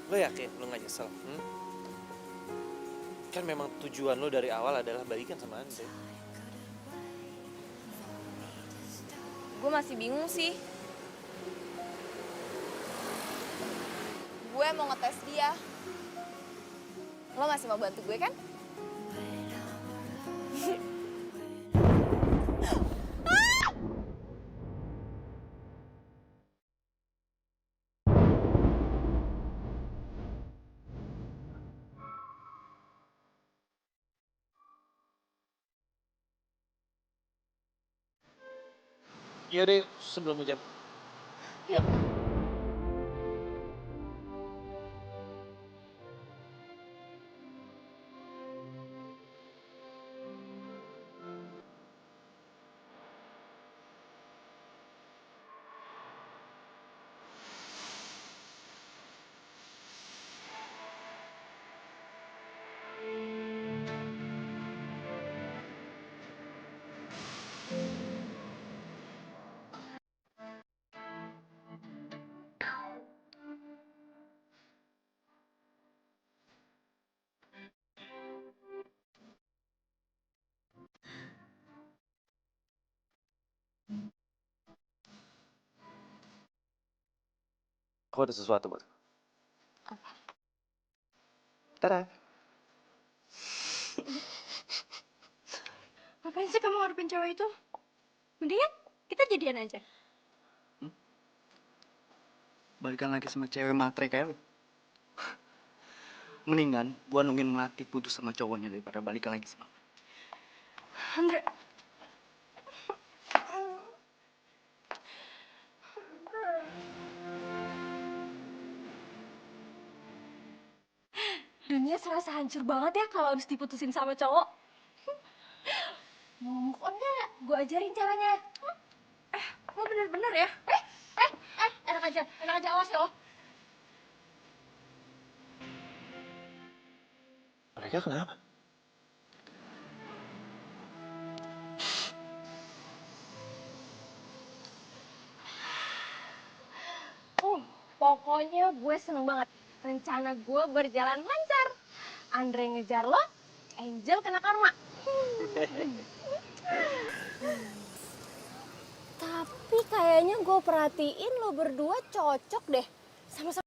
Lo yakin lo gak nyesel? Kan memang tujuan lo dari awal adalah balikan sama Andre. Gue masih bingung sih. Gue mau ngetes dia. Lo masih mau bantu gue kan? Iya deh, sebelum hujan. Aku ada sesuatu buat. Apa? Tada. Ngapain sih kamu ngarepin cewek itu? Mendingan kita jadian aja. Balikan lagi sama cewek matre kayak lu. Mendingan gua nungguin Melati putus sama cowoknya daripada balikan lagi sama. Andre. Dunia serasa hancur banget ya kalau harus diputusin sama cowok. Mau move on nggak? Gue ajarin caranya. Lo bener-bener ya? Enak aja awas ya lo. Mereka kenapa? Pokoknya gue seneng banget. Rencana gue berjalan lancar. Andre ngejar lo, Angel kena karma. Tapi kayaknya gue perhatiin lo berdua cocok deh. Sama-sama.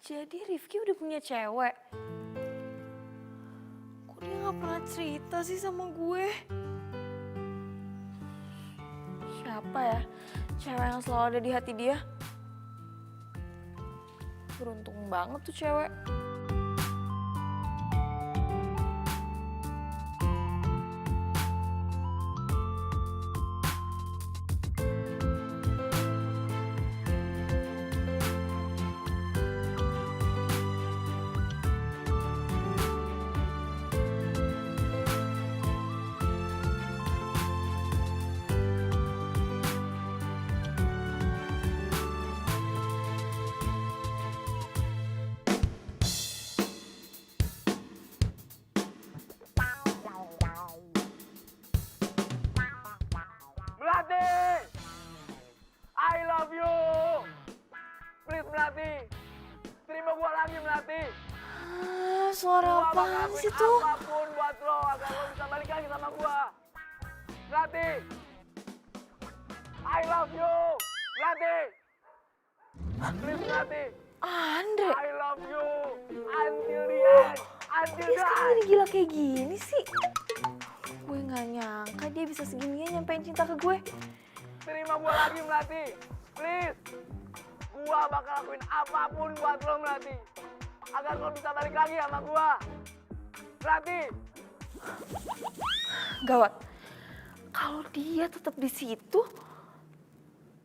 Jadi Rifki udah punya cewek? Kok dia gak pernah cerita sih sama gue? Siapa ya cewek yang selalu ada di hati dia? Beruntung banget tuh cewek. Melati! I love you! Please Melati! Terima gua lagi Melati! Suara Gua bakal apaan lakuin sih tuh? apapun buat lo agar lo bisa balik lagi sama gua. Melati! I love you! Melati! Please Melati! Andre, I love you! Until the end! Until dia the sekarang end! jadi gila kayak gini sih? Gue gak nyangka dia bisa segininya nyampein cinta ke gue. Terima gua lagi Melati! Please! Gua bakal lakuin apapun buat lo Melati. Agar lo bisa balik lagi sama gua. Melati! Gawat, kalau dia tetap di situ,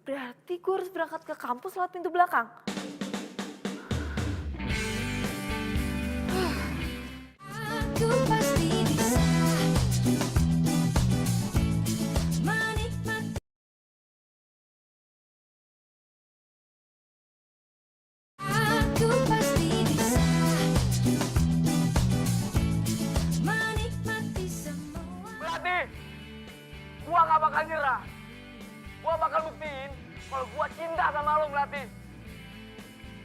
berarti gue harus berangkat ke kampus lewat pintu belakang. Aku pasti bisa menikmati. Aku pasti bisa menikmati semua. Melati! Gua gak bakal nyerah. Gua bakal buktiin kalau gua cinta sama lo Melati.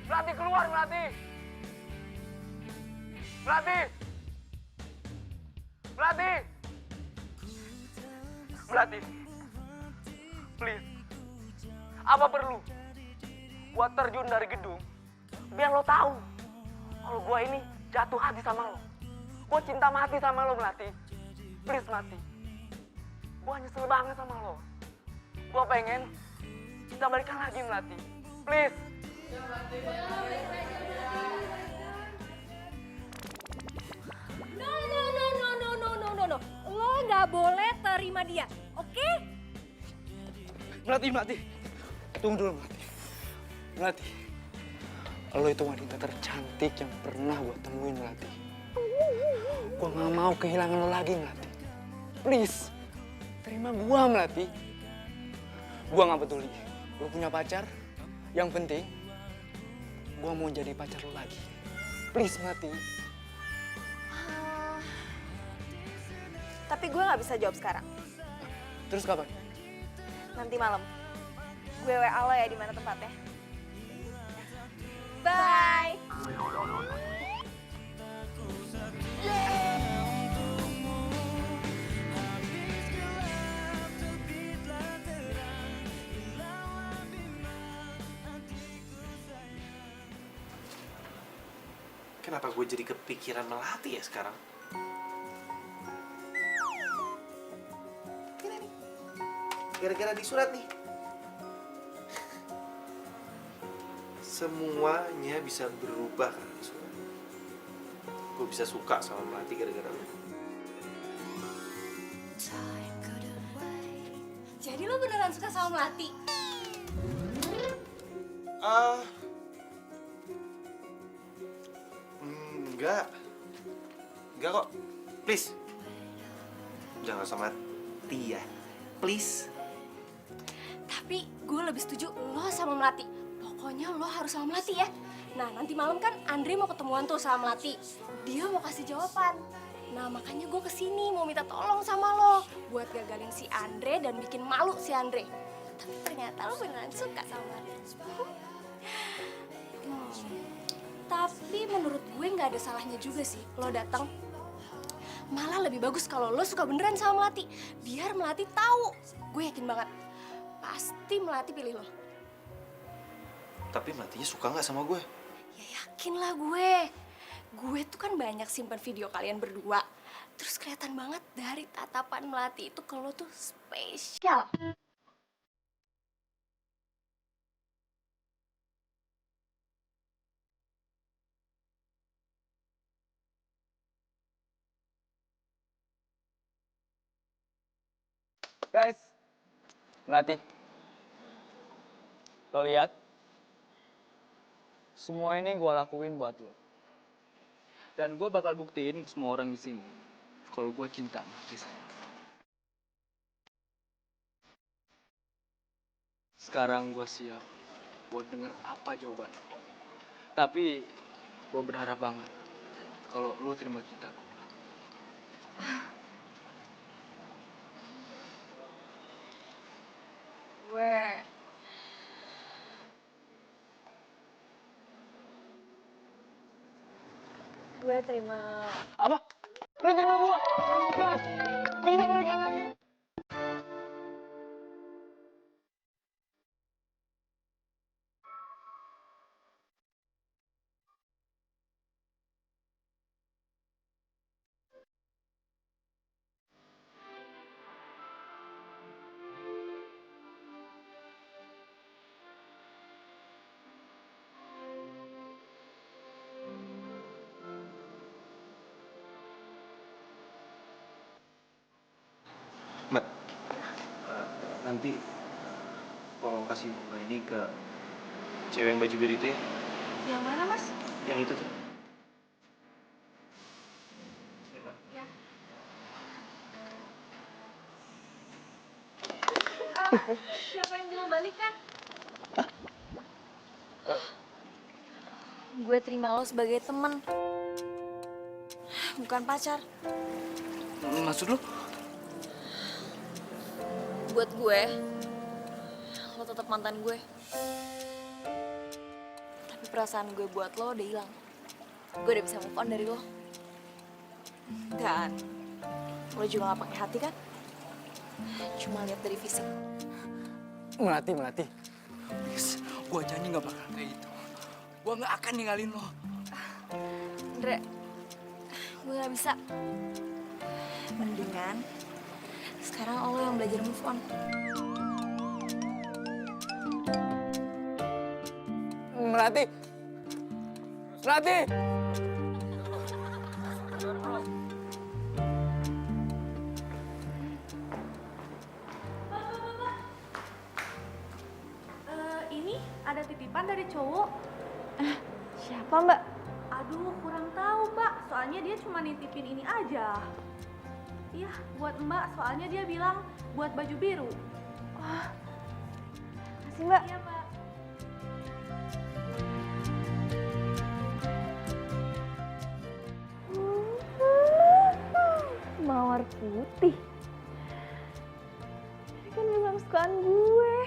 Melati keluar Melati! Melati! Melati! Melati! Please. Apa perlu gua terjun dari gedung biar lo tahu kalau gua ini jatuh hati sama lo. Gua cinta mati sama lo Melati. Please Melati. Gua nyesel banget sama lo. Gua pengen kita balikan lagi Melati. Please. No. Lo nggak boleh terima dia, oke? Melati. Tunggu dulu Melati. Melati. Lo itu wanita tercantik yang pernah gue temuin Melati. Gue gak mau kehilangan lo lagi Melati. Please. Terima gue Melati. Gue gak peduli. Lo punya pacar. Yang penting. Gue mau jadi pacar lo lagi. Please Melati. Tapi gue gak bisa jawab sekarang. Terus kapan? Nanti malam. Gue WA lo ya di mana tempatnya. Bye. Kenapa gue jadi kepikiran Melati ya sekarang? Ini nih. Gara-gara di surat nih. Semuanya bisa berubah kan di surat. Gue bisa suka sama Melati gara-gara lu. Jadi lo beneran suka sama Melati? Enggak kok. Please. Jangan sama Tia. Please. Tapi gue lebih setuju lo sama Melati. Pokoknya lo harus sama Melati ya. Nah nanti malam kan Andre mau ketemuan tuh sama Melati. Dia mau kasih jawaban. Nah makanya gue kesini mau minta tolong sama lo. Buat gagalin si Andre dan bikin malu si Andre. Tapi ternyata lo beneran suka sama Melati. Tapi menurut gue nggak ada salahnya juga sih lo datang. Malah lebih bagus kalau lo suka beneran sama Melati. Biar Melati tahu. Gue yakin banget. Pasti Melati pilih lo. Tapi Melatinya suka nggak sama gue? Ya yakin lah gue. Gue tuh kan banyak simpen video kalian berdua. Terus kelihatan banget dari tatapan Melati itu kalau tuh spesial. Guys, Melati. Lo lihat? Semua ini gue lakuin buat lo. Dan gue bakal buktiin ke semua orang di sini kalau gue cinta sama Risa. Sekarang gue siap buat denger apa jawaban lo. Tapi gue berharap banget kalau lo terima cinta gue. Gue terima. Apa? Lo terima gue? Bisa balikan lagi? Mbak, nanti tolong kasih bunga ini ke cewek yang baju biru itu ya. Yang mana, Mas? Yang itu tuh. Siapa yang bilang balikan? Gue terima lo sebagai temen, bukan pacar. Maksud lo? Buat gue, lo tetap mantan gue. Tapi perasaan gue buat lo udah hilang. Gue udah bisa move on dari lo. Dan lo juga gak pakai hati kan? Cuma lihat dari fisik. Melati. Please, gue janji gak bakal kayak gitu. Gue gak akan ninggalin lo. Andre, gue gak bisa. Mendingan sekarang lo yang belajar move on. Melati. Ini ada titipan dari cowok. Siapa mbak? Aduh, kurang tahu mbak. Soalnya dia cuma nitipin ini aja. Iya, buat mbak. Soalnya dia bilang buat baju biru. Kasih mbak. Iya mbak. Mawar putih. Ini kan memang kesukaan gue.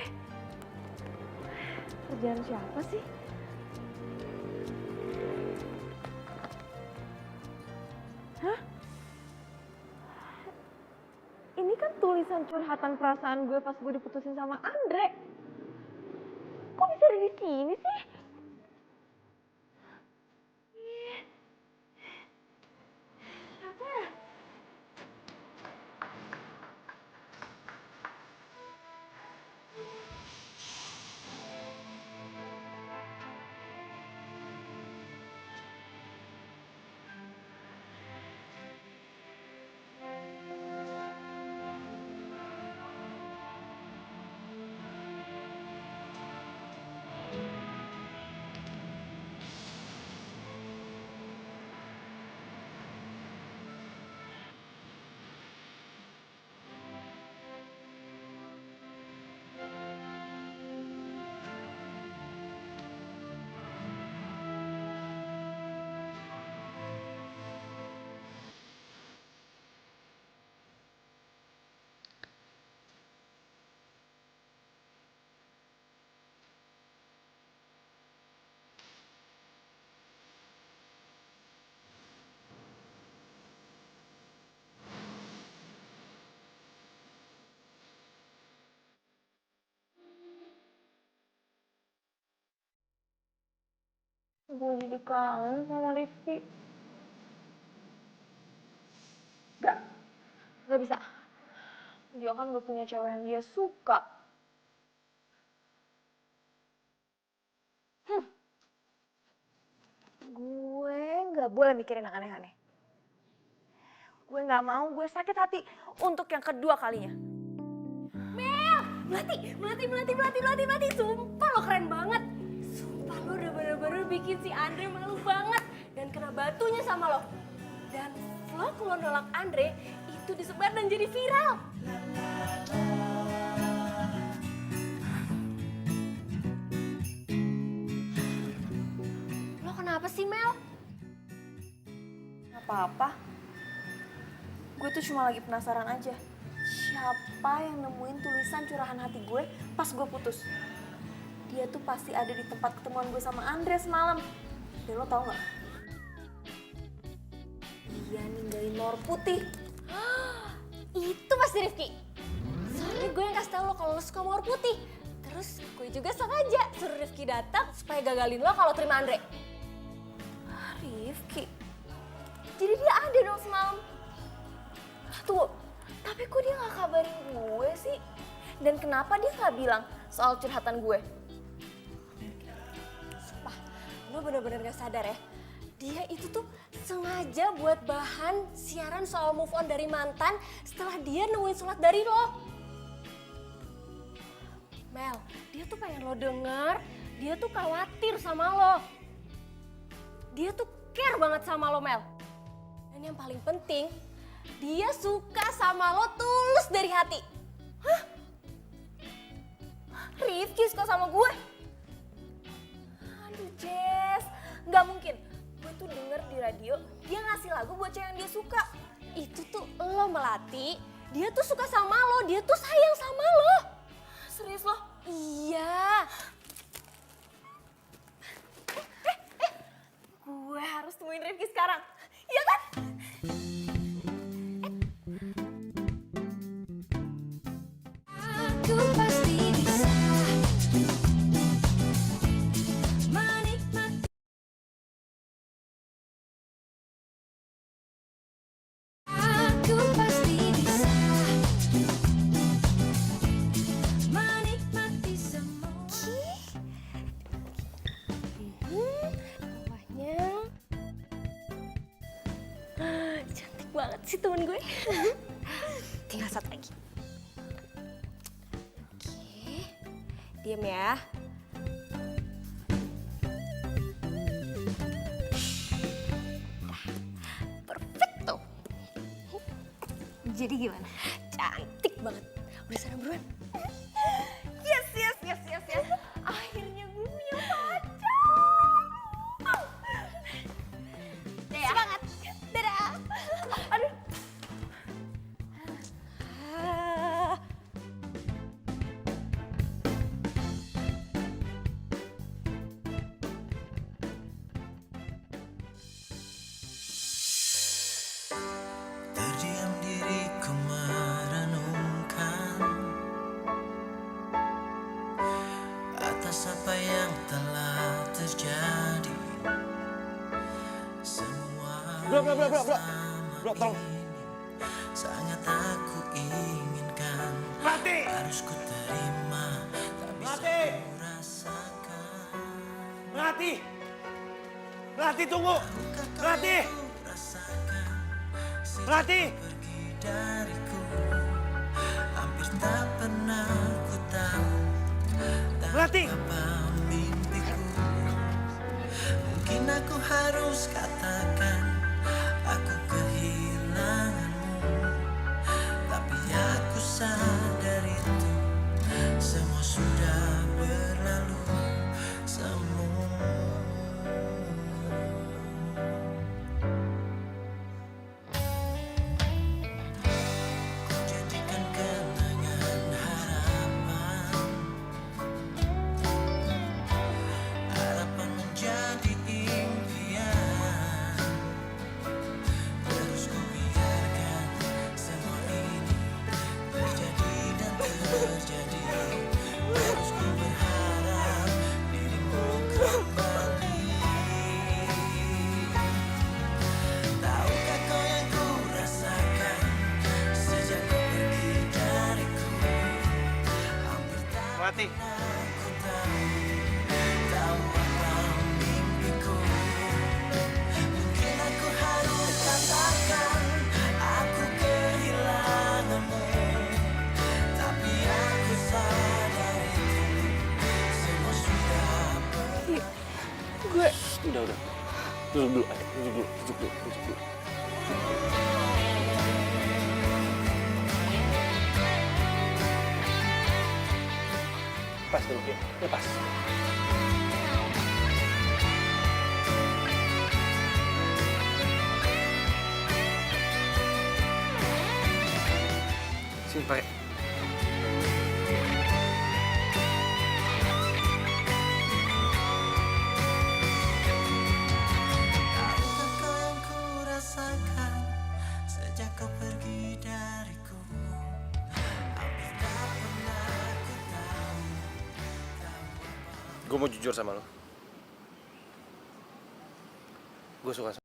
Kerjaan siapa sih? Hah? Ini kan tulisan curhatan perasaan gue pas gue diputusin sama Andre. Kok bisa ada di sini sih? Siapa ya? Gue jadi kangen sama Rifki. Gak bisa. Dia kan gak punya cewek yang dia suka. Gue gak boleh mikirin yang aneh-aneh. Gue gak mau, gue sakit hati untuk yang kedua kalinya. Melati, sumpah lo keren banget. Sumpah lo udah bener-bener bikin si Andre malu banget dan kena batunya sama lo. Dan vlog lo nolak Andre itu disebar dan jadi viral. Lo kenapa sih Mel? Gak apa-apa. Gue tuh cuma lagi penasaran aja. Siapa yang nemuin tulisan curahan hati gue pas gue putus? Dia tuh pasti ada di tempat ketemuan gue sama Andre semalam. Dan lo tau gak? Dia ninggalin mawar putih. Itu pasti Rifki. Soalnya gue yang kasih tau lo kalau lo suka mawar putih. Terus gue juga sengaja suruh Rifki datang supaya gagalin lo kalau terima Andre. Rifki? Jadi dia ada dong semalam? Tunggu, tapi kok dia gak kabarin gue sih? Dan kenapa dia gak bilang soal curhatan gue? Sumpah, lo bener-bener gak sadar ya. Dia itu tuh sengaja buat bahan siaran soal move on dari mantan setelah dia nemuin surat dari lo. Mel, dia tuh pengen lo denger, dia tuh khawatir sama lo. Dia tuh care banget sama lo, Mel. Dan yang paling penting, dia suka sama lo tulus dari hati. Hah? Rifki suka sama gue? Aduh Jess, gak mungkin. Gue tuh denger di radio, dia ngasih lagu buat cewek yang dia suka. Itu tuh lo Melati, dia tuh suka sama lo, dia tuh sayang sama lo. Serius lo? Iya. Gue harus temuin Rifki sekarang. Iya kan? Aku pasti bisa menikmati. Aku pasti bisa menikmati semua. Bawahnya. Cantik banget sih temen gue. Tinggal satu lagi. Oke, diam ya. Perfecto. Jadi gimana? Cantik banget. Udah sana buruan. Yes. Akhirnya gue punya pacar. Semangat. Dadah. Aduh. Terdiam diriku merenungkan atas apa yang telah terjadi. Semua Bro, bersama tolong. ini sangat aku inginkan. Melati! Harus ku terima, tak bisa Melati! ku rasakan. Melati! Melati tunggu! Melati! Rasakan Melati! pergi dariku, hampir tak pernah ku tahu Melati! apa mimpiku. Mungkin aku harus katakan aku kehilanganmu, tapi aku sadar itu semua sudah berlalu semua. Ku jadikan kenangan harapan, harapan menjadi impian. Melati. Tahu apa mimpiku. Mungkin aku harus katakan aku kehilanganmu. Tapi aku sadar itu semua sudah Udah. Duduk dulu, ayo. Duduk dulu. Lepas dulu ya, lepas. Sini pakai. Tahukah kau yang ku rasakan sejak kau pergi dariku? Hampir tak pernah ku tahu. Gue mau jujur sama lo. Gue suka sama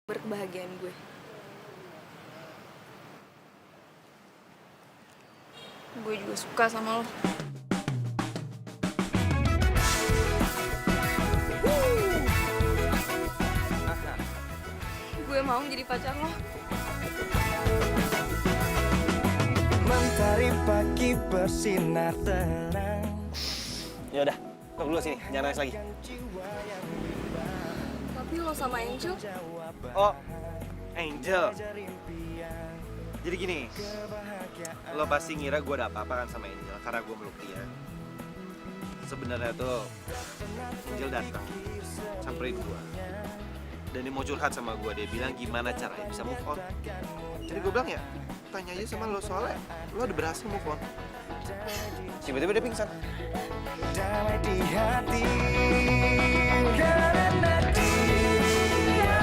berkebahagiaan gue. Gue juga suka sama lo. Gue mau jadi pacar lo. Mentari pagi bersinar terang. Ya udah, tok dulu sini, jangan nangis lagi. Tapi lo sama Angel, Oh, Angel. Jadi gini, lo pasti ngira gue ada apa-apa kan sama Angel karena gue meluk dia. Sebenarnya tuh Angel datang, samperin gue. Dan dia mau curhat sama gue, dia bilang gimana caranya bisa move on. Jadi gue bilang ya, tanya aja sama lo soalnya lo udah berhasil move on. Tiba-tiba dia pingsan. Damai di hati karena dia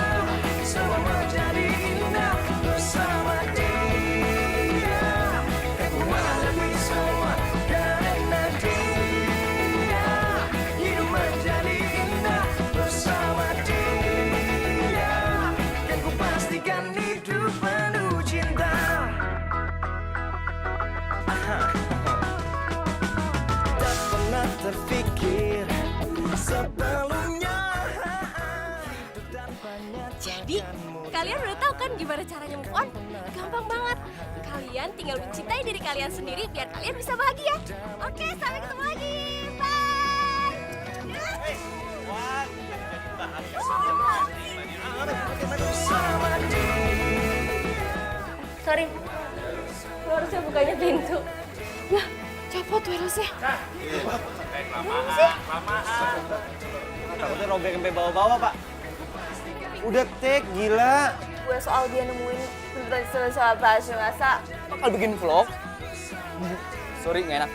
semua menjadi indah bersama dia. Aku menghadapi semua karena dia hidup menjadi indah bersama dia. Dan ku pastikan hidup penuh cinta. Tak pernah terfikir sebelumnya. Jadi, kalian udah tahu kan gimana caranya move on? Gampang banget. Kalian tinggal mencintai diri kalian sendiri biar kalian bisa bahagia. Oke, sampai ketemu lagi. Bye. Sorry, lo harusnya bukanya pintu. Lah, copot wirelessnya. Takutnya robek sampai bawah-bawah, Pak. Udah take, gila. gue soal dia nemuin tentang soal bahasa Bakal bikin vlog. Sorry, nggak enak.